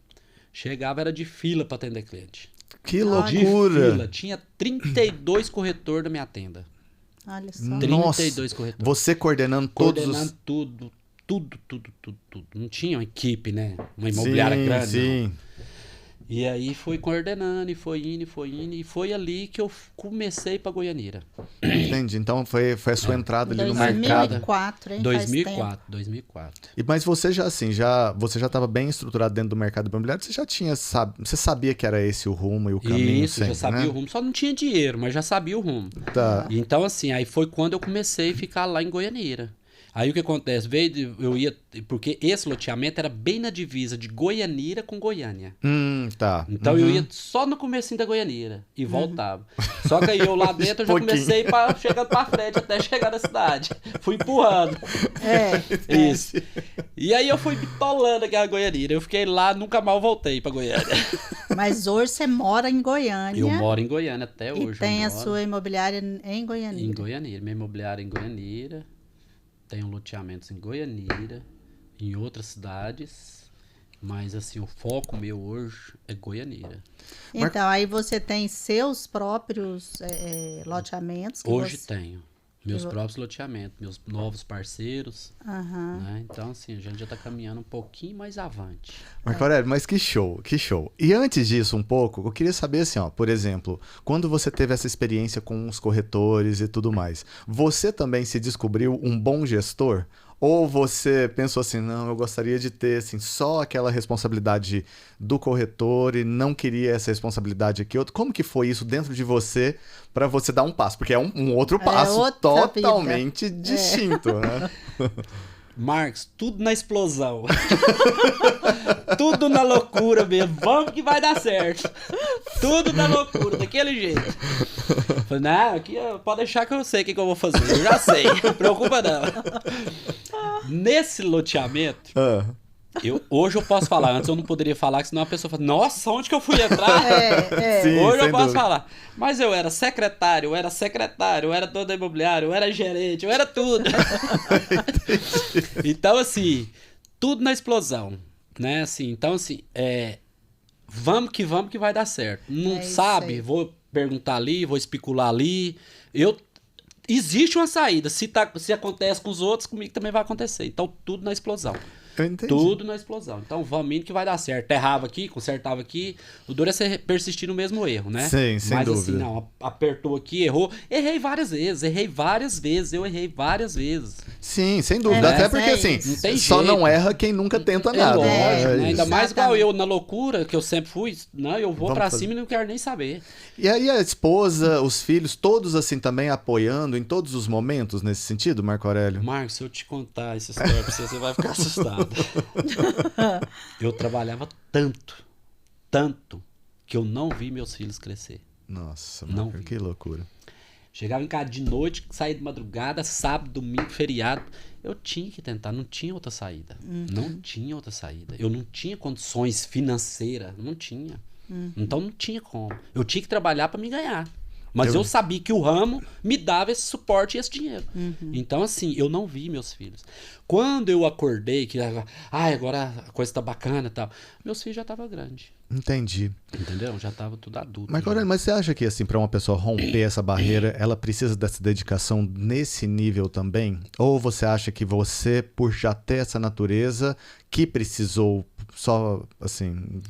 Chegava, era de fila para atender cliente. Que loucura! Fila. Tinha 32 corretores na minha tenda. Olha só. 32 corretores. Você coordenando todos Coordenando tudo tudo. Não tinha uma equipe, né? Uma imobiliária grande. Sim. Não. E aí foi coordenando, e foi indo, e foi ali que eu comecei para Goianira. Entendi. Então foi a sua entrada ali no mercado. 2004, hein? 2004. Mas você já assim, você já estava bem estruturado dentro do mercado imobiliário, você sabia que era esse o rumo e o caminho Isso, sempre, já sabia né? o rumo. Só não tinha dinheiro, mas já sabia o rumo. Tá. Então, assim, aí foi quando eu comecei a ficar lá em Goianira. Aí o que acontece? Porque esse loteamento era bem na divisa de Goianira com Goiânia. Tá. Então eu ia só no comecinho da Goianira e voltava. Só que aí eu lá dentro eu já comecei chegando pra frente até chegar na cidade. Fui empurrando. Isso. E aí eu fui bitolando aquela Goianira. Eu fiquei lá, nunca mais voltei pra Goiânia. Mas hoje você mora em Goiânia. Eu moro em Goiânia até hoje. E tem a sua imobiliária em Goianira. Em Goianira. Minha imobiliária é em Goianira. Tenho loteamentos em Goianira, em outras cidades, mas assim, o foco meu hoje é Goianira. Então, aí você tem seus próprios loteamentos? Hoje tenho. Meus próprios loteamentos, meus novos parceiros. Aham. Né? Então, assim, a gente já está caminhando um pouquinho mais avante. Marco Aurélio, mas que show. E antes disso, um pouco, eu queria saber assim, ó, por exemplo, quando você teve essa experiência com os corretores e tudo mais, você também se descobriu um bom gestor? Ou você pensou assim, não, eu gostaria de ter assim, só aquela responsabilidade do corretor e não queria essa responsabilidade aqui? Como que foi isso dentro de você para você dar um passo? Porque é um outro passo totalmente distinto, né? Marcos, tudo na explosão. Tudo na loucura mesmo. Vamos que vai dar certo. Tudo na loucura, daquele jeito. Falei, não, aqui pode deixar que eu sei o que eu vou fazer. Eu já sei, não preocupa não. Nesse loteamento, hoje eu posso falar. Antes eu não poderia falar, que senão a pessoa fala, nossa, onde que eu fui entrar? Sim, hoje eu posso dúvida. falar. Mas eu era secretário, eu era dono da imobiliária, eu era gerente, eu era tudo. Então, assim, tudo na explosão, né? Assim, então, assim, vamos que vai dar certo. Não sabe? Vou perguntar ali, vou especular ali. Existe uma saída. Se acontece com os outros, comigo também vai acontecer. Então, tudo na explosão. Eu entendi. Tudo na explosão. Então, vamos indo que vai dar certo. Errava aqui, consertava aqui. O duro é você persistir no mesmo erro, né? Sim, sem Mas dúvida. assim, não, apertou aqui, errou. Errei várias vezes. Eu errei várias vezes. Sim, sem dúvida. Até porque, assim, não tem só jeito. não erra quem nunca tenta nada. Lógico, né? isso. Ainda mais igual eu na loucura, que eu sempre fui. Não, eu vou Vamos pra fazer. cima e não quero nem saber. E aí a esposa, os filhos, todos assim também apoiando em todos os momentos nesse sentido, Marco Aurélio? Marcos, se eu te contar essa história pra você vai ficar assustado. Eu trabalhava tanto, que eu não vi meus filhos crescer. Nossa, Não Marco, vi. que loucura. Chegava em casa de noite, saía de madrugada, sábado, domingo, feriado. Eu tinha que tentar, não tinha outra saída. Não tinha outra saída. Eu não tinha condições financeiras, não tinha. Então não tinha como. Eu tinha que trabalhar para me ganhar. Mas eu sabia que o ramo me dava esse suporte e esse dinheiro. Então, assim, eu não vi meus filhos. Quando eu acordei, que agora a coisa tá bacana e tal, meus filhos já estavam grandes. Entendi. Entendeu? Já tava tudo adulto. Marco já. Aurélio, mas você acha que assim, para uma pessoa romper essa barreira, ela precisa dessa dedicação nesse nível também? Ou você acha que você, por já ter essa natureza, que precisou só, assim...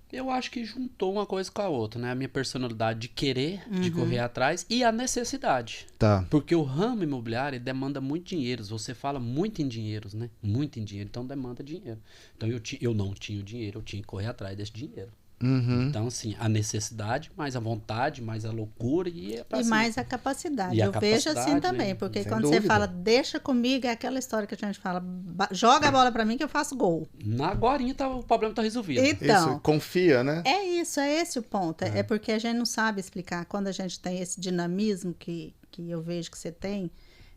Eu acho que juntou uma coisa com a outra, né? A minha personalidade de querer, de correr atrás e a necessidade. Tá. Porque o ramo imobiliário demanda muito dinheiro. Você fala muito em dinheiros, né? Muito em dinheiro, então demanda dinheiro. Então eu não tinha o dinheiro, eu tinha que correr atrás desse dinheiro. Então, assim, a necessidade, mais a vontade, mais a loucura e mais a capacidade. E a Eu vejo assim capacidade, também, né? porque Sem quando dúvida. você fala, deixa comigo, é aquela história que a gente fala, joga a bola pra mim que eu faço gol. Agorinha o problema tá resolvido. Então, Isso, confia, né? é esse o ponto. É porque a gente não sabe explicar. Quando a gente tem esse dinamismo que eu vejo que você tem,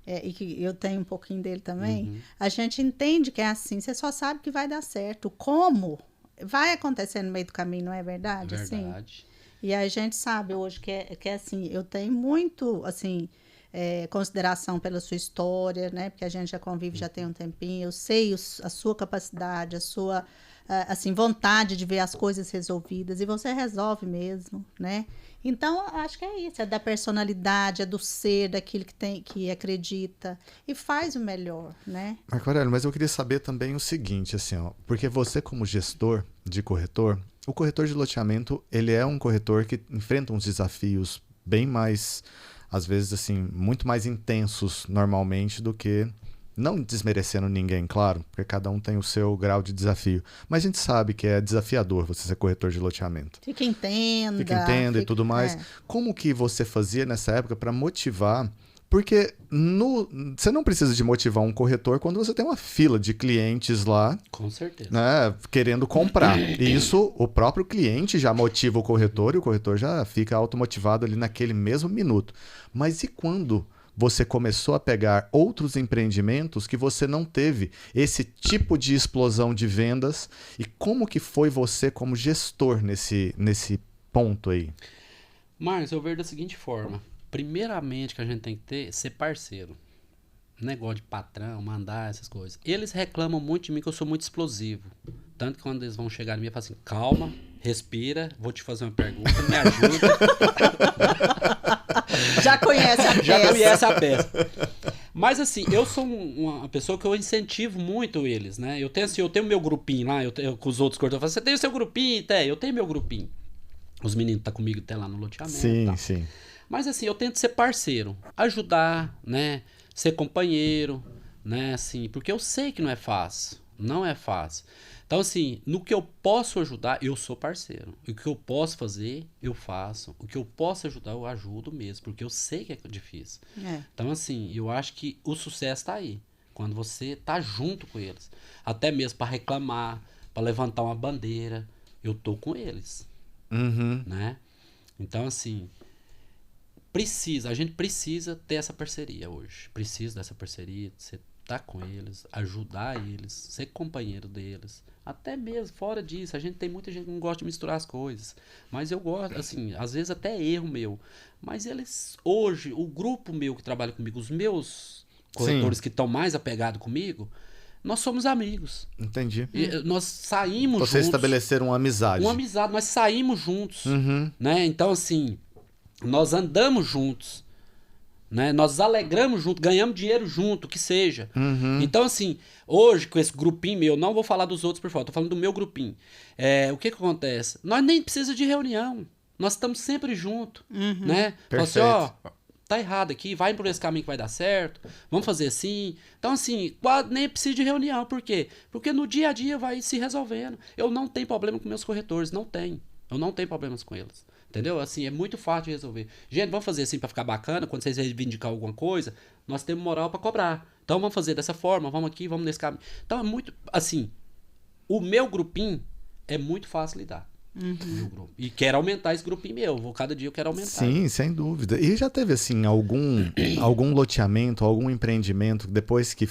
e que eu tenho um pouquinho dele também, a gente entende que é assim. Você só sabe que vai dar certo. Como vai acontecer no meio do caminho, não é verdade? Verdade. Assim? E a gente sabe hoje que é assim, eu tenho muito, assim, consideração pela sua história, né? Porque a gente já convive já tem um tempinho. Eu sei a sua capacidade, a sua assim, vontade de ver as coisas resolvidas. E você resolve mesmo, né? Então, acho que é isso, é da personalidade, é do ser, daquilo que acredita e faz o melhor, né? Marco Aurélio, mas eu queria saber também o seguinte, assim, ó, porque você como gestor de corretor, o corretor de loteamento, ele é um corretor que enfrenta uns desafios bem mais, às vezes, assim, muito mais intensos normalmente do que, não desmerecendo ninguém, claro, porque cada um tem o seu grau de desafio, mas a gente sabe que é desafiador você ser corretor de loteamento. Fica entenda. E tudo mais. Como que você fazia nessa época para motivar? Porque você não precisa de motivar um corretor quando você tem uma fila de clientes lá, Com certeza. né, querendo comprar. E isso, o próprio cliente já motiva o corretor e o corretor já fica automotivado ali naquele mesmo minuto. Mas e quando você começou a pegar outros empreendimentos que você não teve esse tipo de explosão de vendas? E como que foi você como gestor nesse ponto aí? Marcos, eu vejo da seguinte forma. Primeiramente que a gente tem que ter, ser parceiro. Negócio de patrão, mandar essas coisas. Eles reclamam muito de mim que eu sou muito explosivo. Tanto que quando eles vão chegar em mim, eu falo assim, calma, respira, vou te fazer uma pergunta, me ajuda. Já conhece a peça. Já conhece a peça. Mas assim, eu sou uma pessoa que eu incentivo muito eles, né? Eu tenho meu grupinho lá, eu com os outros corretores, eu falo, você tem o seu grupinho? Tem, eu tenho meu grupinho. Os meninos estão comigo até lá no loteamento. Sim, tá. sim. Mas assim, eu tento ser parceiro, ajudar, né? Ser companheiro, né? Assim, porque eu sei que não é fácil. Não é fácil. Então, assim, no que eu posso ajudar, eu sou parceiro. O que eu posso fazer, eu faço. O que eu posso ajudar, eu ajudo mesmo, porque eu sei que é difícil. Então, assim, eu acho que o sucesso tá aí. Quando você tá junto com eles. Até mesmo para reclamar, para levantar uma bandeira, eu tô com eles. Uhum. Né? Então, assim, a gente precisa ter essa parceria hoje. Precisa dessa parceria, você tá com eles, ajudar eles, ser companheiro deles. Até mesmo fora disso, a gente tem muita gente que não gosta de misturar as coisas. Mas eu gosto, assim, às vezes até é erro meu. Mas eles, hoje, o grupo meu que trabalha comigo, os meus corretores que estão mais apegados comigo, nós somos amigos. Entendi. E nós saímos juntos. Vocês estabeleceram uma amizade. Uma amizade, nós saímos juntos. Uhum. Né? Então, assim, nós andamos juntos. Né? Nós alegramos junto, ganhamos dinheiro junto, que seja. Uhum. Então, assim, hoje com esse grupinho meu, não vou falar dos outros por fora, tô falando do meu grupinho. O que acontece? Nós nem precisamos de reunião. Nós estamos sempre juntos. Né? Fala assim, ó, tá errado aqui, vai por esse caminho que vai dar certo, vamos fazer assim. Então, assim, nem precisa de reunião. Por quê? Porque no dia a dia vai se resolvendo. Eu não tenho problema com meus corretores, não tenho. Eu não tenho problemas com eles. Entendeu? Assim, é muito fácil de resolver. Gente, vamos fazer assim para ficar bacana. Quando vocês reivindicar alguma coisa, nós temos moral para cobrar. Então, vamos fazer dessa forma, vamos aqui, vamos nesse caminho. Então, é muito, assim, o meu grupinho é muito fácil lidar. Meu grupo. E quero aumentar esse grupinho meu. Cada dia eu quero aumentar. Sim, sem dúvida. E já teve, assim, algum loteamento, algum empreendimento, depois que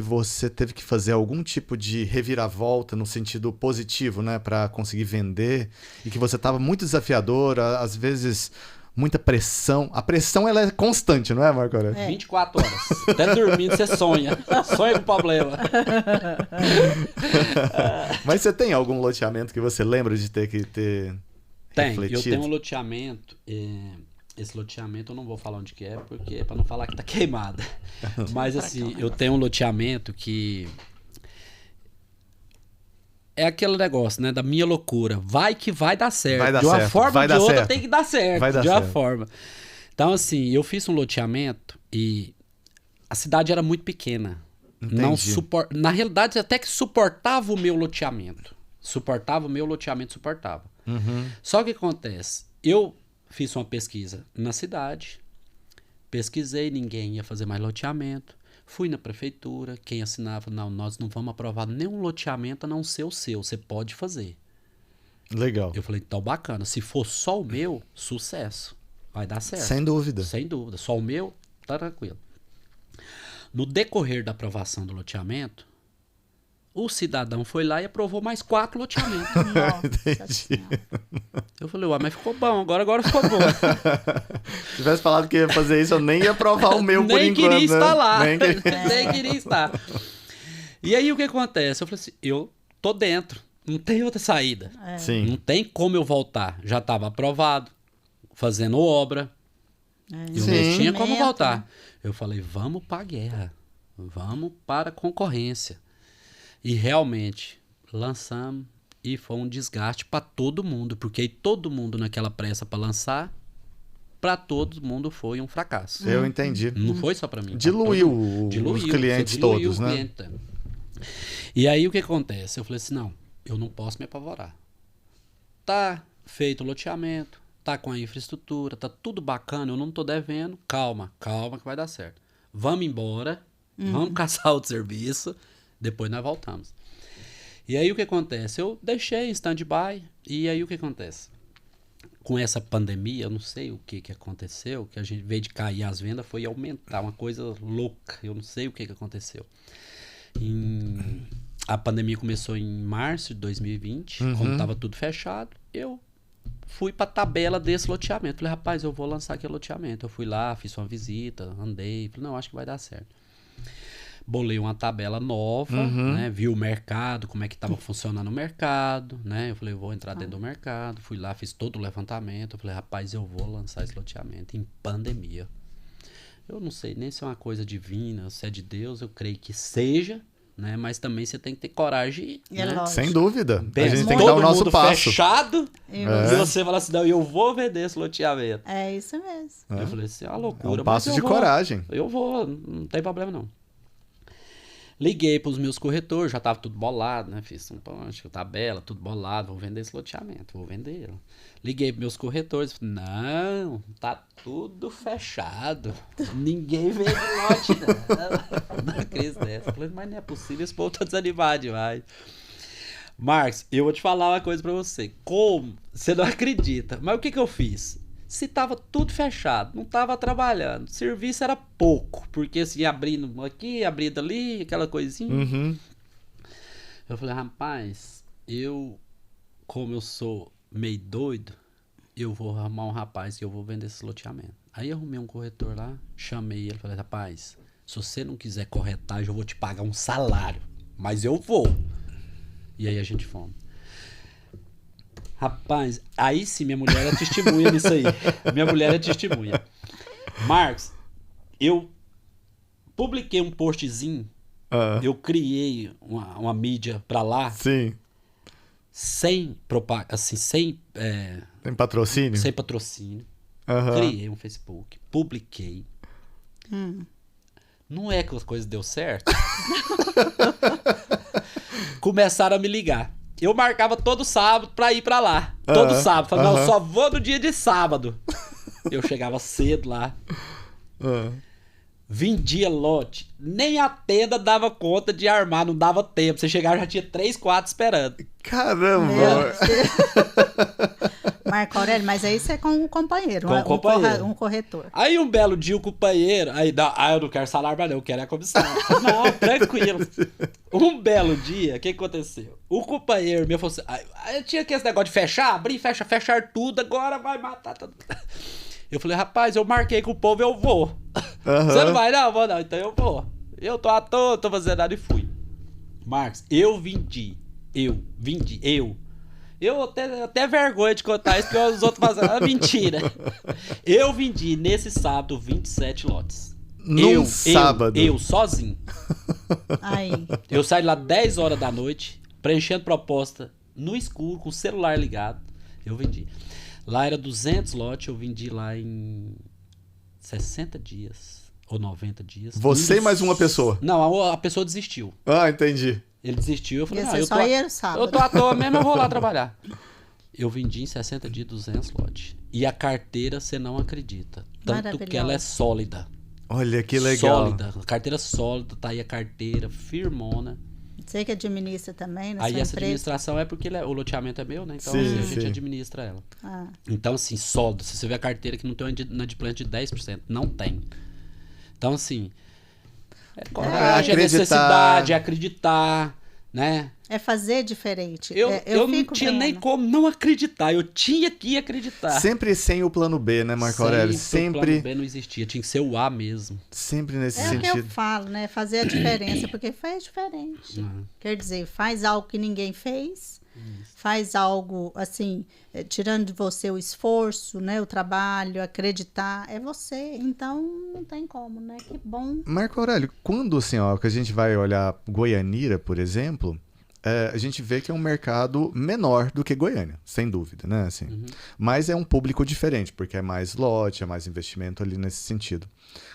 você teve que fazer algum tipo de reviravolta no sentido positivo, né? Para conseguir vender e que você estava muito desafiador, às vezes muita pressão. A pressão, ela é constante, não é, Marco Aurélio? 24 horas. Até dormindo você sonha. Sonha com problema. Mas você tem algum loteamento que você lembra de ter que ter refletido? Eu tenho um loteamento. Esse loteamento eu não vou falar onde que é, porque é para não falar que tá queimado. Mas assim, eu tenho um loteamento que é aquele negócio, né, da minha loucura. Vai que vai dar certo. Vai dar de uma certo. forma Vai ou de dar outra certo. tem que dar certo. Vai dar de uma certo. forma. Então, assim, eu fiz um loteamento e a cidade era muito pequena. Entendi. Na realidade, até que suportava o meu loteamento. Suportava. Uhum. Só que acontece, eu fiz uma pesquisa na cidade, pesquisei, ninguém ia fazer mais loteamento. Fui na prefeitura, quem assinava, não, nós não vamos aprovar nenhum loteamento a não ser o seu, você pode fazer. Legal. Eu falei, então bacana, se for só o meu, sucesso, vai dar certo. Sem dúvida. Sem dúvida, só o meu, tá tranquilo. No decorrer da aprovação do loteamento, o cidadão foi lá e aprovou mais 4 loteamentos. Nossa Senhora. Eu falei, ué, mas ficou bom, agora ficou bom. Se tivesse falado que ia fazer isso, eu nem ia provar o meu por Nem enquanto. queria estar né? lá. Nem que- Nem queria estar. E aí o que acontece? Eu falei assim, eu tô dentro, não tem outra saída. É. Sim. Não tem como eu voltar. Já estava aprovado. fazendo obra. Eu Sim. não tinha como Investimento, voltar. né? Eu falei, vamos para a guerra. Vamos para a concorrência. E realmente, lançamos e foi um desgaste para todo mundo. Porque aí todo mundo naquela pressa para lançar, para todo mundo foi um fracasso. Eu entendi. Não foi só para mim. Diluiu Diluiu, os clientes você diluiu todos, o né? cliente. E aí o que acontece? Eu falei assim, não, eu não posso me apavorar. Tá feito o loteamento, tá com a infraestrutura, tá tudo bacana, eu não tô devendo. Calma que vai dar certo. Vamos embora, vamos caçar outro serviço, depois nós voltamos. E aí o que acontece? Eu deixei em stand-by, e aí o que acontece? Com essa pandemia, eu não sei o que aconteceu, que a gente veio de cair as vendas, foi aumentar, uma coisa louca, eu não sei o que aconteceu. A pandemia começou em março de 2020, quando estava tudo fechado, eu fui para a tabela desse loteamento. Falei, rapaz, eu vou lançar aquele loteamento. Eu fui lá, fiz uma visita, andei, falei, não, acho que vai dar certo. Bolei uma tabela nova, né? Vi o mercado, como é que estava funcionando o mercado, né? Eu falei, eu vou entrar dentro do mercado. Fui lá, fiz todo o levantamento. Eu falei, rapaz, eu vou lançar esse loteamento em pandemia. Eu não sei nem se é uma coisa divina, se é de Deus, eu creio que seja, né? Mas também você tem que ter coragem, É né? lógico. Sem dúvida. A Pensa, gente tem que dar o todo nosso mundo passo. fechado, E e você fala assim, não, eu vou vender esse loteamento. É isso mesmo. Eu falei assim, é uma É loucura. um passo mas de eu vou. coragem. Eu vou, não tem problema não. Liguei para os meus corretores, já tava tudo bolado, né? Fiz um ponto, tabela, tudo bolado, vou vender esse loteamento, vou vender. Liguei para meus corretores, falei, não, tá tudo fechado, ninguém vende lote, não. Na crise dessa. Falei, mas não é possível, esse povo tá desanimado demais. Marcos, eu vou te falar uma coisa para você, como? Você não acredita, mas o que eu fiz? Se tava tudo fechado, não tava trabalhando, o serviço era pouco, porque assim, abrindo aqui, abrindo ali, aquela coisinha. Eu falei, rapaz, como eu sou meio doido, eu vou arrumar um rapaz que eu vou vender esse loteamento. Aí eu arrumei um corretor lá, chamei ele, falei, rapaz, se você não quiser corretagem, eu vou te pagar um salário, mas eu vou. E aí a gente fomos. Rapaz, aí sim, minha mulher é testemunha nisso aí. Minha mulher é testemunha. Marcos, eu publiquei um postzinho, eu criei uma mídia pra lá, Sim. sem propaganda, assim, sem Tem patrocínio? Aham. Criei um Facebook, publiquei. Não é que as coisas deu certo? Começaram a me ligar. Eu marcava todo sábado pra ir pra lá. Todo sábado. Falava, não, só vou no dia de sábado. Eu chegava cedo lá. Vendia lote. Nem a tenda dava conta de armar, não dava tempo. Você chegava, já tinha 3, 4 esperando. Caramba! Marco Aurélio, mas aí você é com um companheiro, Com um companheiro. um corretor. Aí um belo dia o companheiro... Aí eu não quero salário, mas não, eu quero a comissão. Não, tranquilo. Um belo dia, o que aconteceu? O companheiro meu falou assim... Aí tinha aquele negócio de fechar, abrir, fechar tudo, agora vai matar tudo. Eu falei, rapaz, eu marquei com o povo, eu vou. Você não vai? Não, vou não, então eu vou. Eu tô à toa, tô fazendo nada e fui. Marcos, eu vendi. Eu até vergonha de contar isso, porque os outros fazendo mentira. Eu vendi nesse sábado 27 lotes. Num sábado? Eu sozinho. Aí. Eu saí lá 10 horas da noite, preenchendo proposta no escuro, com o celular ligado. Eu vendi. Lá era 200 lotes, eu vendi lá em 60 dias ou 90 dias. Você e mais uma pessoa? Não, a pessoa desistiu. Ah, entendi. Ele desistiu, eu falei, Ia ser só ir no sábado. eu tô à toa mesmo, eu vou lá trabalhar. Eu vendi em 60 dias 200 lotes. E a carteira, você não acredita. Tanto que ela é sólida. Olha que legal. Sólida. Carteira sólida, tá aí a carteira firmona. Você que administra também na Aí sua essa empresa? administração é porque o loteamento é meu, né? Então Sim, a gente sim. administra ela. Ah, Então, assim, sólido. Se você vê a carteira que não tem uma inadimplente de 10%, não tem. Então, assim, é coragem, é acreditar. necessidade, é acreditar, né? é fazer diferente. Eu não fico tinha nem vendo. como não acreditar, eu tinha que acreditar. Sempre sem o plano B, né, Marco Aurélio? O Sempre, plano B não existia, tinha que ser o A mesmo. sempre nesse É o que eu sentido. falo, né? Fazer a diferença, porque faz diferente. Uhum. Quer dizer, faz algo que ninguém fez Faz algo, assim, tirando de você o esforço, né? O trabalho, acreditar, é você. Então, não tem como, né? Que bom. Marco Aurélio, quando assim, ó, que a gente vai olhar Goianira, por exemplo, a gente vê que é um mercado menor do que Goiânia, sem dúvida, né? Assim, mas é um público diferente, porque é mais lote, é mais investimento ali nesse sentido.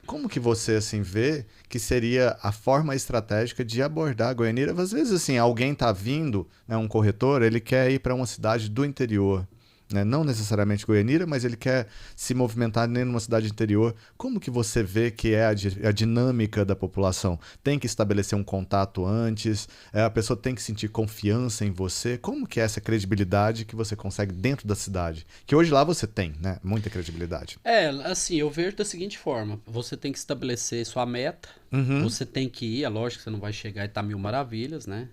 Como que você, assim, vê que seria a forma estratégica de abordar a Goianira? Às vezes, assim, alguém tá vindo, né, um corretor, ele quer ir para uma cidade do interior, né? Não necessariamente Goianira, mas ele quer se movimentar nem numa cidade interior. Como que você vê que é a dinâmica da população? Tem que estabelecer um contato antes? A pessoa tem que sentir confiança em você? Como que é essa credibilidade que você consegue dentro da cidade? Que hoje lá você tem, né? Muita credibilidade. Assim, eu vejo da seguinte forma. Você tem que estabelecer sua meta. Você tem que ir, é lógico que você não vai chegar e tá mil maravilhas, né?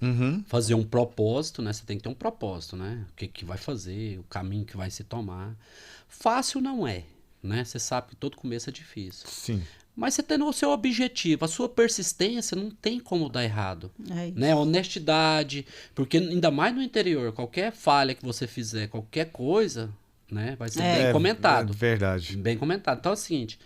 Fazer um propósito, né? Você tem que ter um propósito, né? O que vai fazer, o caminho que vai se tomar. Fácil não é, né? Você sabe que todo começo é difícil. Sim. Mas você tendo o seu objetivo, a sua persistência, não tem como dar errado. É isso. Né? Honestidade, porque ainda mais no interior, qualquer falha que você fizer, qualquer coisa, né? Vai ser bem comentado. É verdade. Bem comentado. Então é o seguinte,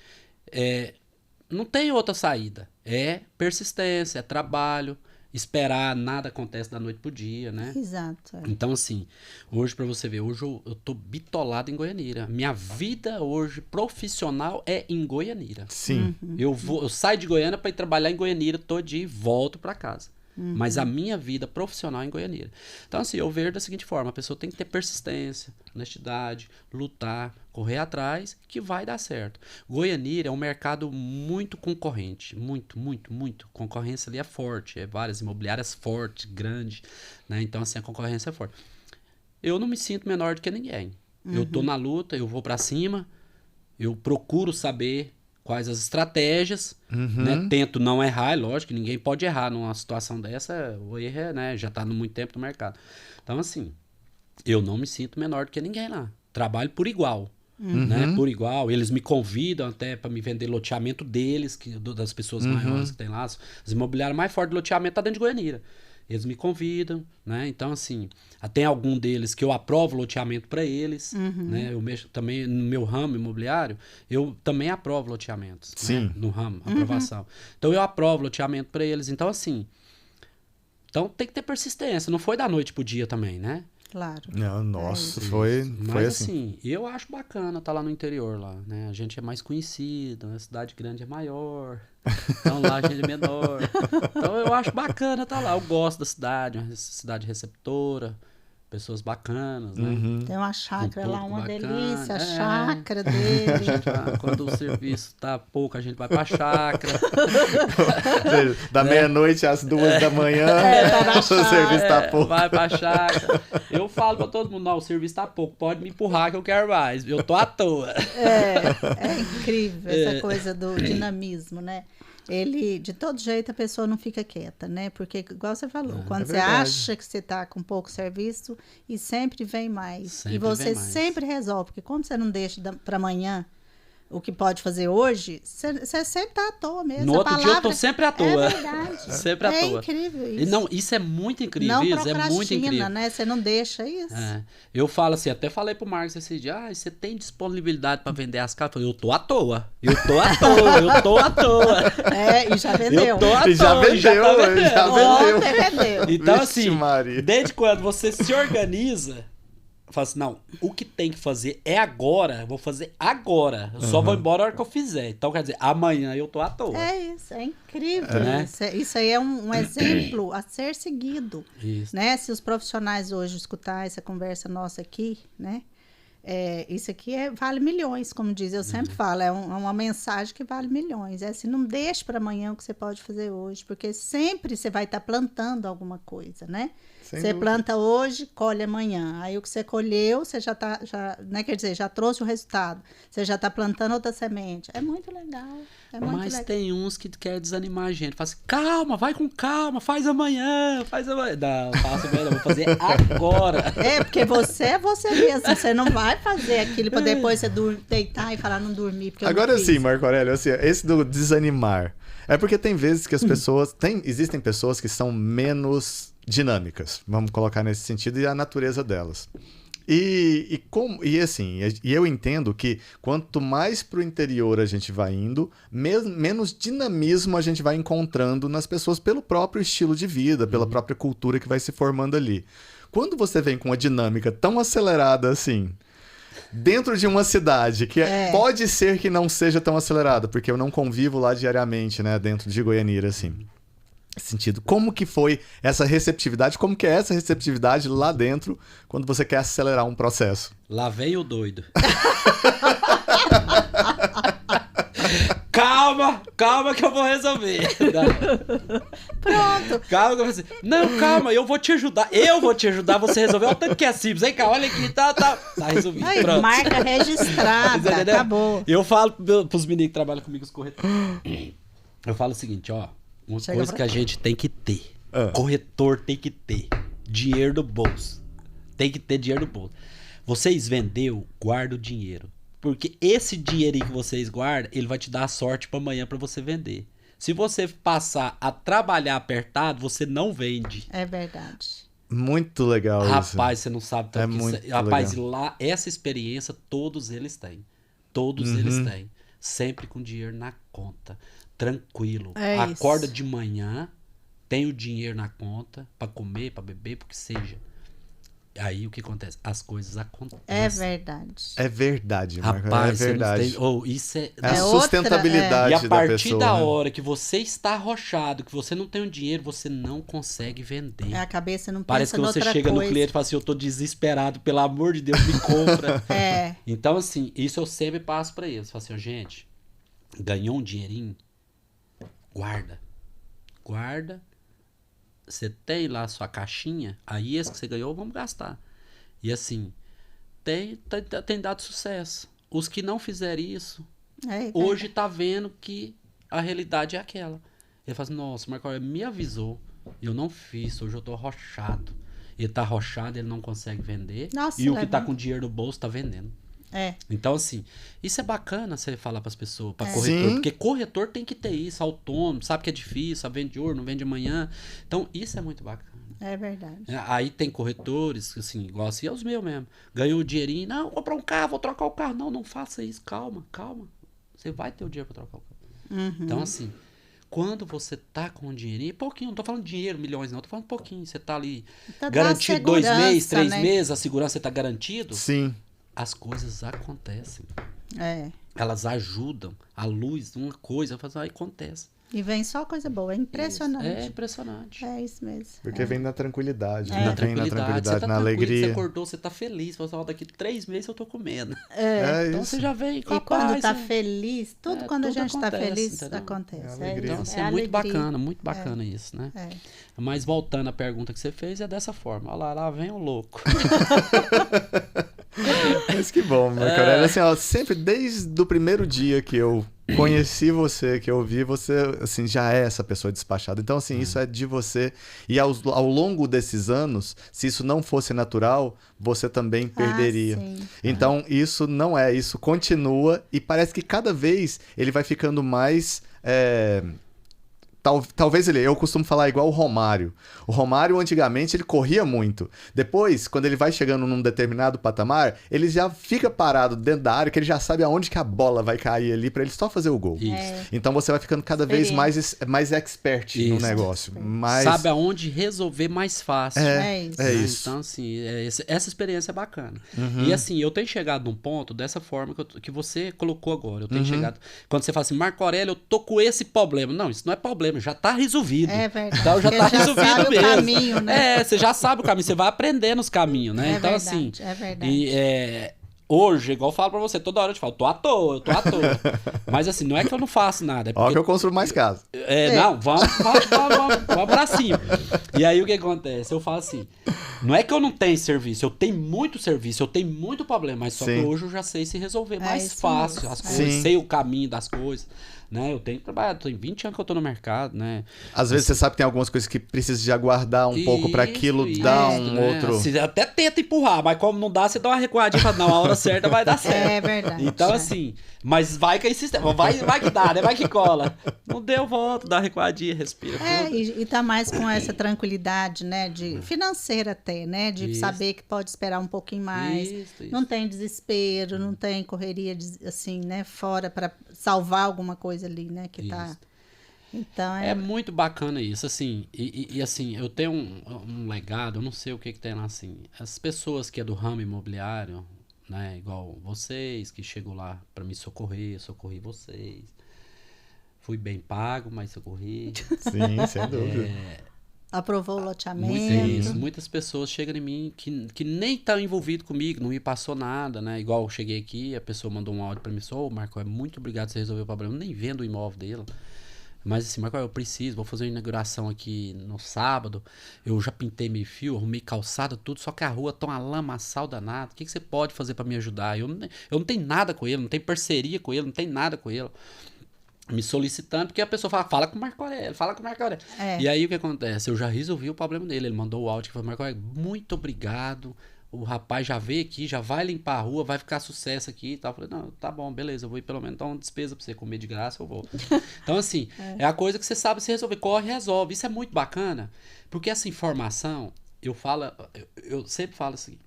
não tem outra saída. É persistência, é trabalho, esperar, nada acontece da noite pro dia, né? Exato. Então, assim, hoje pra você ver, hoje eu tô bitolado em Goianira. Minha vida hoje profissional é em Goianira. Sim. Eu saio de Goiânia pra ir trabalhar em Goianira todo dia e volto pra casa. Mas a minha vida profissional é em Goianira. Então, assim, eu vejo da seguinte forma, a pessoa tem que ter persistência, honestidade, lutar, correr atrás, que vai dar certo. Goianira é um mercado muito concorrente, muito. A concorrência ali é forte, várias imobiliárias fortes, grandes, né? Então, assim, a concorrência é forte. Eu não me sinto menor do que ninguém. Eu tô na luta, eu vou pra cima, eu procuro saber quais as estratégias, né? Tento não errar, é lógico, ninguém pode errar numa situação dessa, o erro né? Já tá há muito tempo no mercado. Então, assim, eu não me sinto menor do que ninguém lá. Trabalho por igual, né? Por igual. Eles me convidam até para me vender loteamento deles, das pessoas maiores que tem lá. As imobiliárias mais fortes de loteamento tá dentro de Goianira. Eles me convidam, né? Então, assim, tem algum deles que eu aprovo loteamento para eles, né? Eu mexo também no meu ramo imobiliário, eu também aprovo loteamentos, né? No ramo, aprovação. Então, eu aprovo loteamento para eles. Então, assim, tem que ter persistência. Não foi da noite pro dia também, né? Claro. Não, nossa, foi Mas assim. Eu acho bacana estar lá no interior, lá, né? A gente é mais conhecido, a cidade grande é maior, então lá a gente é menor. Então eu acho bacana estar lá. Eu gosto da cidade, uma cidade receptora, pessoas bacanas, né? Tem uma chácara lá, uma bacana, delícia, a chácara dele. Quando o serviço tá pouco, a gente vai pra chácara. Da meia-noite às 2 da manhã, tá na o serviço tá pouco. Vai pra chácara. Eu falo pra todo mundo, não, o serviço tá pouco, pode me empurrar que eu quero mais. Eu tô à toa. É incrível essa coisa do dinamismo, né? De todo jeito, a pessoa não fica quieta, né? Porque, igual você falou, quando você acha que você tá com pouco serviço, e sempre vem mais. Sempre e você vem mais. sempre resolve, porque como você não deixa para amanhã o que pode fazer hoje, você sempre tá à toa mesmo. No outro dia eu tô sempre à toa. É verdade. Sempre à toa. É incrível isso. Não, isso é muito incrível. Não Isso é muito procrastina, incrível. né? Você não deixa isso. Eu falo assim, até falei pro Marcos esse dia, você tem disponibilidade pra vender as casas? Eu tô à toa. Eu tô à toa. E já vendeu. Eu tô à toa. Já vendeu. Ontem vendeu. Então, Vixe, assim, Maria. desde quando você se organiza, fala assim, não, o que tem que fazer é agora, eu vou fazer agora. Eu só vou embora a hora que eu fizer. Então, quer dizer, amanhã eu tô à toa. É isso, é incrível. Né? Isso aí é um exemplo a ser seguido. Isso. Né? Se os profissionais hoje escutar essa conversa nossa aqui, né? Isso aqui vale milhões, como diz. Eu sempre falo, é uma mensagem que vale milhões. É assim, não deixe para amanhã o que você pode fazer hoje, porque sempre você vai estar plantando alguma coisa, né? Você planta hoje, colhe amanhã. Aí o que você colheu, você né, quer dizer, já trouxe o resultado. Você já está plantando outra semente. É muito legal. Mas tem uns que querem desanimar a gente. Fala assim, calma, vai com calma, faz amanhã. Não, faço amanhã, não, vou fazer agora. Porque você é você mesmo. Você não vai fazer aquilo para depois você deitar e falar não dormir. Agora sim, Marco Aurélio, assim, esse do desanimar. É porque tem vezes que as pessoas... Existem pessoas que são menos dinâmicas, vamos colocar nesse sentido, e a natureza delas. E eu entendo que quanto mais para o interior a gente vai indo, menos dinamismo a gente vai encontrando nas pessoas pelo próprio estilo de vida, pela própria cultura que vai se formando ali. Quando você vem com uma dinâmica tão acelerada assim, dentro de uma cidade que pode ser que não seja tão acelerada, porque eu não convivo lá diariamente, né, dentro de Goianira, assim. Sentido. Como que foi essa receptividade? Como que é essa receptividade lá dentro quando você quer acelerar um processo? Lá vem o doido. Calma que eu vou resolver. Pronto. Calma que eu vou dizer. Não, calma, eu vou te ajudar. Você resolver. Olha o tanto que é simples. Vem cá, olha aqui, tá resolvido. Aí, pronto. marca registrada, acabou. Eu falo pros meninos que trabalham comigo, os corretores. Eu falo o seguinte, ó. Uma coisa que a gente tem que ter. Corretor tem que ter. Dinheiro no bolso. Tem que ter dinheiro no bolso. Vocês vendeu, guarda o dinheiro. Porque esse dinheirinho que vocês guardam, ele vai te dar a sorte para amanhã para você vender. Se você passar a trabalhar apertado, você não vende. É verdade. Muito legal isso. Rapaz, você não sabe tanto que muito isso. Rapaz, legal. lá, essa experiência, todos eles têm. Todos eles têm. Sempre com dinheiro na conta. Tranquilo. Acorda de manhã, tem o dinheiro na conta para comer, para beber, porque seja. Aí o que acontece? As coisas acontecem. É verdade. É verdade, Marco. Rapaz, é verdade. Isso é a sustentabilidade E a da partir pessoa, da né? hora que você está arrochado, que você não tem o dinheiro, você não consegue vender. A cabeça não Parece pensa que você noutra chega coisa. no cliente e fala assim, eu tô desesperado, pelo amor de Deus, me compra. É. Então, assim, isso eu sempre passo pra eles. Falo assim, ó, gente, ganhou um dinheirinho? Guarda. Você tem lá a sua caixinha, aí esse que você ganhou, vamos gastar. E assim, tem dado sucesso. Os que não fizerem isso, hoje tá vendo que a realidade é aquela. Ele fala assim, nossa, o Marco Aurélio me avisou, eu não fiz, hoje eu tô arrochado. Ele tá arrochado, ele não consegue vender. Nossa, e o que tá com dinheiro no bolso tá vendendo. Então, assim, isso é bacana você falar pras pessoas, pra corretor. Sim. Porque corretor tem que ter isso, autônomo, sabe que é difícil, sabe, vende hoje, não vende amanhã. Então, isso é muito bacana. É verdade. Aí tem corretores, assim, igual assim, é os meus mesmo. Ganhou o dinheirinho, não, vou comprar um carro, vou trocar o carro. Não faça isso, calma. Você vai ter o dinheiro pra trocar o carro. Então, assim, quando você tá com um dinheirinho, pouquinho, não tô falando dinheiro, milhões, não, tô falando pouquinho. Você tá ali garantido 2 meses, 3 meses, a segurança você tá garantido. Sim. As coisas acontecem. É. Elas ajudam. A luz, uma coisa, aí acontece. E vem só coisa boa. É impressionante. É impressionante. É isso mesmo. Porque vem na tranquilidade, Na né? Vem na tranquilidade, tranquilidade, você tá na tranquilo, alegria. você acordou, você tá feliz. Você fala, daqui 3 meses eu tô comendo. isso. Então você já vem com E a quando paz, tá né? feliz, quando a tudo gente tá acontece, feliz, entendeu? acontece. É alegria. Então, assim, É é muito alegria. muito bacana isso, né? É. Mas voltando à pergunta que você fez, é dessa forma. Olha lá vem o louco. Mas que bom, Marco Aurélio. Assim, ó, sempre desde o primeiro dia que eu conheci você, que eu vi você, assim, já é essa pessoa despachada. Então, assim, isso é de você. E ao longo desses anos, se isso não fosse natural, você também perderia. Sim. Então, isso não é, isso continua e parece que cada vez ele vai ficando mais... Talvez eu costumo falar igual o Romário. O Romário, antigamente, ele corria muito. Depois, quando ele vai chegando num determinado patamar, ele já fica parado dentro da área, que ele já sabe aonde que a bola vai cair ali pra ele só fazer o gol. Isso. Então você vai ficando cada vez mais expert no Isso. negócio. Sabe aonde resolver mais fácil. É isso. É isso. Então, assim, essa experiência é bacana. E assim, eu tenho chegado num ponto dessa forma que você colocou agora. Eu tenho chegado. Quando você fala assim, Marco Aurélio, eu tô com esse problema. Não, isso não é problema, já tá resolvido. É verdade. Então já tá Porque resolvido sabe mesmo. o caminho, né? Você já sabe o caminho, você vai aprendendo os caminhos, né? É Então, verdade, assim. é verdade. E, hoje, igual eu falo pra você, toda hora eu te falo, tô à toa. Mas assim, não é que eu não faço nada. É Ó porque que eu construo mais casa. não, vamos pra cima. E aí o que acontece? Eu falo assim, Não é que eu não tenho serviço, eu tenho muito serviço, eu tenho muito problema, mas só que Sim. hoje eu já sei se resolver mais isso fácil mesmo. as coisas, Sim. sei o caminho das coisas, né? Eu tenho trabalhado, tem 20 anos que eu tô no mercado, né? Às vezes você sabe que tem algumas coisas que precisa de aguardar um pouco pra aquilo dar um né? outro... Você até tenta empurrar, mas como não dá, você dá uma recuadinha e fala, não, a hora certa vai dar certo. É verdade. Então, é. assim, mas vai que é sistema, vai que dá, né? Vai que cola. Não deu, volta, dá uma recuadinha, respira. Tudo. E tá mais com essa tranquilidade, né? De financeira até, né? De Isso. saber que pode esperar um pouquinho mais. Isso. Não tem desespero, não tem correria, assim, né? Fora para salvar alguma coisa ali, né? Que tá. Isso. Então É muito bacana isso, assim, e assim, eu tenho um legado, eu não sei o que tem lá, assim, as pessoas que é do ramo imobiliário, né, igual vocês, que chegou lá pra me socorrer, eu socorri vocês, fui bem pago, mas socorri. Sim, sem dúvida. aprovou o loteamento. Muitas pessoas chegam em mim que nem estão envolvido comigo, não me passou nada, né, igual eu cheguei aqui, a pessoa mandou um áudio pra mim, Marco, muito obrigado por você resolver o problema, eu nem vendo o imóvel dele. Mas assim, Marco, eu preciso, vou fazer uma inauguração aqui no sábado. Eu já pintei meio fio, arrumei calçada, tudo, só que a rua tá uma lamaçal danada. O que você pode fazer pra me ajudar? Eu não tenho nada com ele, não tenho parceria com ele, não tenho nada com ele. Me solicitando, porque a pessoa fala com o Marco Aurélio, fala com o Marco Aurélio. É. E aí o que acontece? Eu já resolvi o problema dele. Ele mandou o áudio que falou, Marco Aurélio, muito obrigado. O rapaz já veio aqui, já vai limpar a rua, vai ficar sucesso aqui e tal. Eu falei, não, tá bom, beleza, eu vou ir pelo menos dar uma despesa pra você comer de graça, eu vou. Então, assim, é a coisa que você sabe se resolver. Corre e resolve. Isso é muito bacana, porque essa informação, eu sempre falo assim,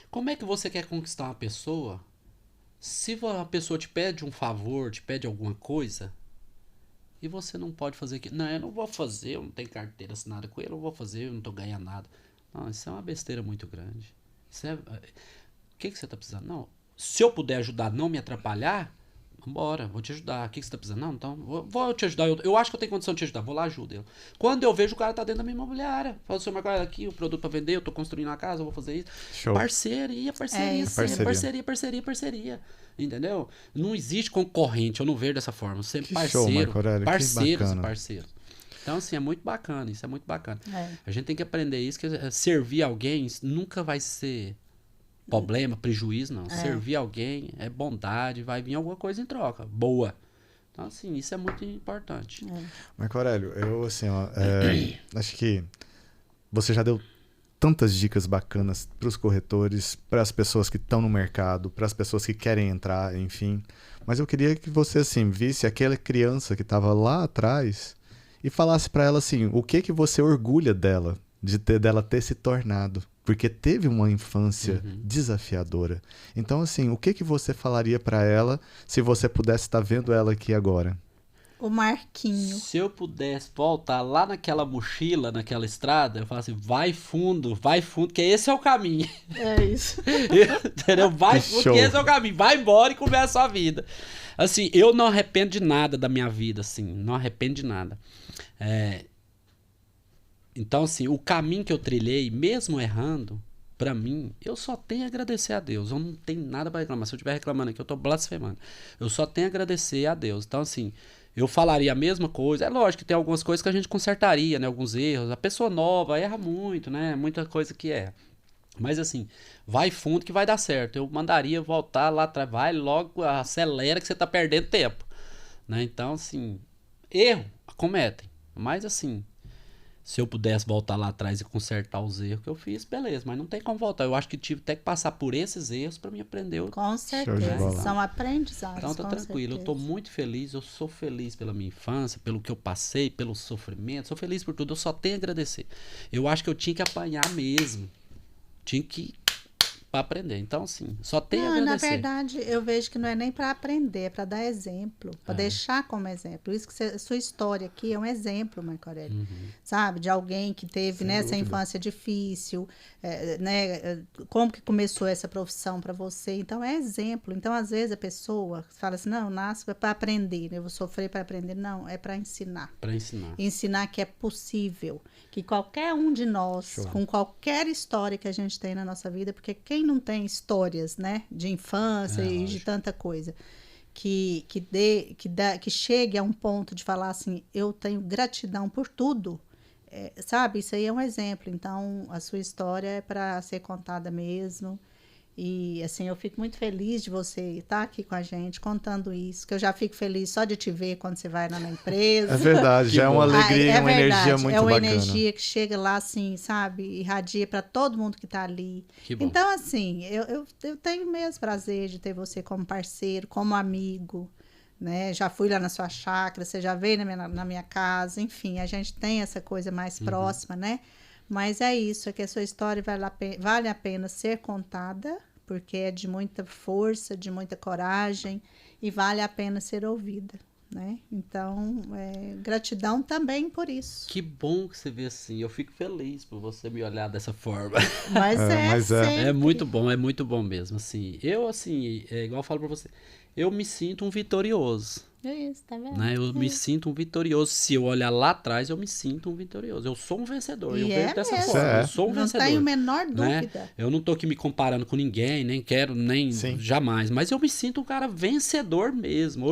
como é que você quer conquistar uma pessoa se a pessoa te pede um favor, te pede alguma coisa, e você não pode fazer aquilo? Não, eu não vou fazer, eu não tenho carteira assinada com ele, eu não vou fazer, eu não tô ganhando nada. Não, isso é uma besteira muito grande. O que você tá precisando? Não, se eu puder ajudar, não me atrapalhar, vambora, vou te ajudar. O que você tá precisando? Não, então, vou te ajudar. Eu acho que eu tenho condição de te ajudar, vou lá, ajuda ele. Quando eu vejo o cara tá dentro da minha imobiliária, fala, seu Marco, olha aqui, o produto pra vender, eu tô construindo uma casa, eu vou fazer isso. Show. Parceria, parceria. Entendeu? Não existe concorrente, eu não vejo dessa forma. Sempre Que parceiro, show, Marco Aurélio, que parceiros e bacana. parceiros. Então, assim, é muito bacana, isso é muito bacana. É. A gente tem que aprender isso, que servir alguém nunca vai ser problema, prejuízo, não. Servir alguém é bondade, vai vir alguma coisa em troca, boa. Então, assim, isso é muito importante. Marco Aurélio, eu assim, ó, acho que você já deu tantas dicas bacanas para os corretores, para as pessoas que estão no mercado, para as pessoas que querem entrar, enfim. Mas eu queria que você assim visse aquela criança que estava lá atrás e falasse para ela assim, o que você orgulha dela, dela ter se tornado, porque teve uma infância desafiadora. Então assim, o que você falaria para ela se você pudesse estar vendo ela aqui agora? O Marquinho. Se eu pudesse voltar lá naquela mochila, naquela estrada, eu falo assim, vai fundo, que esse é o caminho. É isso. Entendeu? Vai Que fundo, show. que esse é o caminho. Vai embora e começa a vida. Assim, eu não arrependo de nada da minha vida, assim. Não arrependo de nada. Então, assim, o caminho que eu trilhei, mesmo errando, pra mim, eu só tenho a agradecer a Deus. Eu não tenho nada pra reclamar. Se eu estiver reclamando aqui, eu tô blasfemando. Eu só tenho a agradecer a Deus. Então, assim, eu falaria a mesma coisa. É lógico que tem algumas coisas que a gente consertaria, né? Alguns erros. A pessoa nova erra muito, né? Muita coisa que erra. Mas assim, vai fundo que vai dar certo. Eu mandaria voltar lá atrás. Vai logo, acelera que você tá perdendo tempo. Né? Então, assim, erro, acometem. Mas assim, se eu pudesse voltar lá atrás e consertar os erros que eu fiz, beleza. Mas não tem como voltar. Eu acho que tive até que passar por esses erros pra me aprender. Com Show de certeza. bola. São aprendizados. Então tá com tranquilo, eu tô certeza. muito feliz, eu sou feliz pela minha infância, pelo que eu passei, pelo sofrimento, sou feliz por tudo, eu só tenho a agradecer. Eu acho que eu tinha que apanhar mesmo, tinha que pra aprender, então assim, só tenho a Não, na agradecer. verdade, eu vejo que não é nem para aprender, é para dar exemplo, para deixar como exemplo. Isso que sua história aqui é um exemplo, Marco Aurélio. Sabe? De alguém que teve Sem essa dúvida. infância difícil, né? Como que começou essa profissão para você. Então, é exemplo. Então, às vezes, a pessoa fala assim, não, eu nasço para aprender, né? Eu vou sofrer para aprender. Não, é para ensinar. Pra ensinar. Ensinar que é possível, que qualquer um de nós, Show. com qualquer história que a gente tem na nossa vida, porque quem não tem histórias, né, de infância e de lógico. tanta coisa, que chegue a um ponto de falar assim, eu tenho gratidão por tudo, sabe, isso aí é um exemplo. Então, a sua história é para ser contada mesmo. E, assim, eu fico muito feliz de você estar aqui com a gente, contando isso, que eu já fico feliz só de te ver quando você vai lá na empresa. É verdade, já é uma alegria, É uma verdade, energia muito é uma bacana. energia que chega lá, assim, sabe, irradia para todo mundo que está ali. Que bom. Então, assim, eu tenho mesmo prazer de ter você como parceiro, como amigo, né? Já fui lá na sua chácara, você já veio na minha casa, enfim, a gente tem essa coisa mais próxima, né? Mas é isso, é que a sua história vale a pena ser contada, porque é de muita força, de muita coragem, e vale a pena ser ouvida, né? Então, gratidão também por isso. Que bom que você vê assim. Eu fico feliz por você me olhar dessa forma. Mas sempre. É muito bom mesmo. Assim, igual eu falo pra você, eu me sinto um vitorioso. É isso, tá vendo? Né? Eu me sinto um vitorioso. Se eu olhar lá atrás, eu me sinto um vitorioso. Eu sou um vencedor. E eu vejo dessa mesmo. forma. Eu sou um Não vencedor. tenho a menor Né? dúvida. Eu não tô aqui me comparando com ninguém, nem quero, nem Sim. jamais. Mas eu me sinto um cara vencedor mesmo.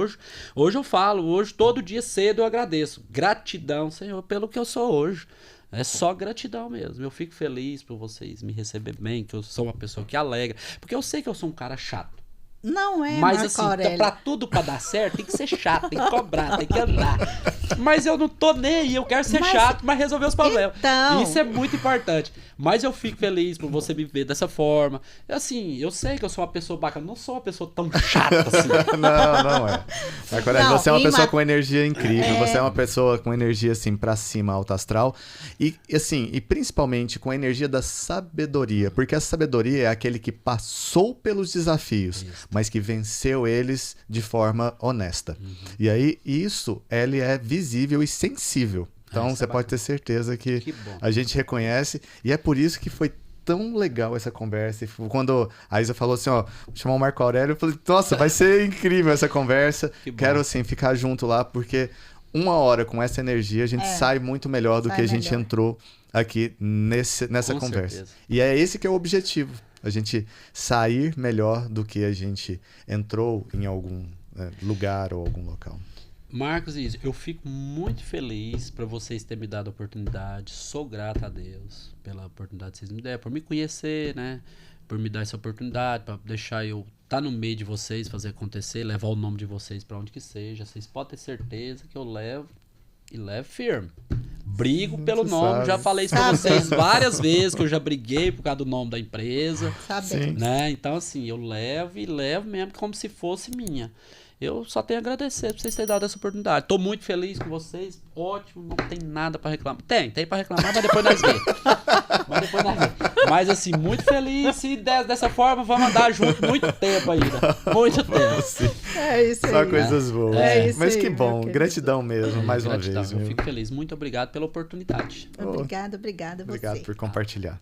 Hoje eu falo, hoje todo dia cedo eu agradeço. Gratidão, Senhor, pelo que eu sou hoje. É só gratidão mesmo. Eu fico feliz por vocês me receberem bem, que eu sou uma pessoa que alegra. Porque eu sei que eu sou um cara chato. Não é, Mas Marco assim, Aurélio. pra tudo pra dar certo, tem que ser chato, tem que cobrar, tem que andar. Mas eu não tô nem aí, eu quero ser chato, mas resolver os problemas. Então... Isso é muito importante. Mas eu fico feliz por você me ver dessa forma. Assim, eu sei que eu sou uma pessoa bacana, não sou uma pessoa tão chata assim. Não é. Marco Aurélio, Não, você é uma e pessoa Ma- com energia incrível, você é uma pessoa com energia assim pra cima, alto astral, e assim, e principalmente com a energia da sabedoria, porque a sabedoria é aquele que passou pelos desafios, mas que venceu eles de forma honesta. E aí isso, ele é visível e sensível. Então isso você é pode ter certeza que Que bom. a gente reconhece, e é por isso que foi tão legal essa conversa. E quando a Isa falou assim, ó, chamar o Marco Aurélio, eu falei, nossa, vai ser incrível essa conversa. Que bom. Quero, assim, ficar junto lá, porque uma hora com essa energia, a gente sai muito melhor do sai que a gente melhor. entrou aqui nessa Com conversa. certeza. E é esse que é o objetivo, a gente sair melhor do que a gente entrou em algum lugar ou algum local. Marcos e Isa, eu fico muito feliz por vocês terem me dado a oportunidade. Sou grato a Deus pela oportunidade que vocês me deram, por me conhecer, né? Por me dar essa oportunidade, para deixar eu estar no meio de vocês, fazer acontecer, levar o nome de vocês para onde que seja. Vocês podem ter certeza que eu levo e levo firme. Brigo pelo Você nome, sabe. já falei isso pra vocês várias vezes, que eu já briguei por causa do nome da empresa. Sabendo. Né? Então, assim, eu levo e levo mesmo como se fosse minha. Eu só tenho a agradecer por vocês terem dado essa oportunidade. Tô muito feliz com vocês. Ótimo, não tem nada pra reclamar. Tem pra reclamar, mas depois nós vemos. Mas assim, muito feliz. E dessa forma, vamos andar junto muito tempo ainda. Muito tempo. É isso aí. Só coisas boas. É isso Mas aí, que meu bom, querido. gratidão mesmo, mais uma Gratidão, vez. eu Viu? fico feliz. Muito obrigado pela oportunidade. Obrigada você. Obrigado por compartilhar.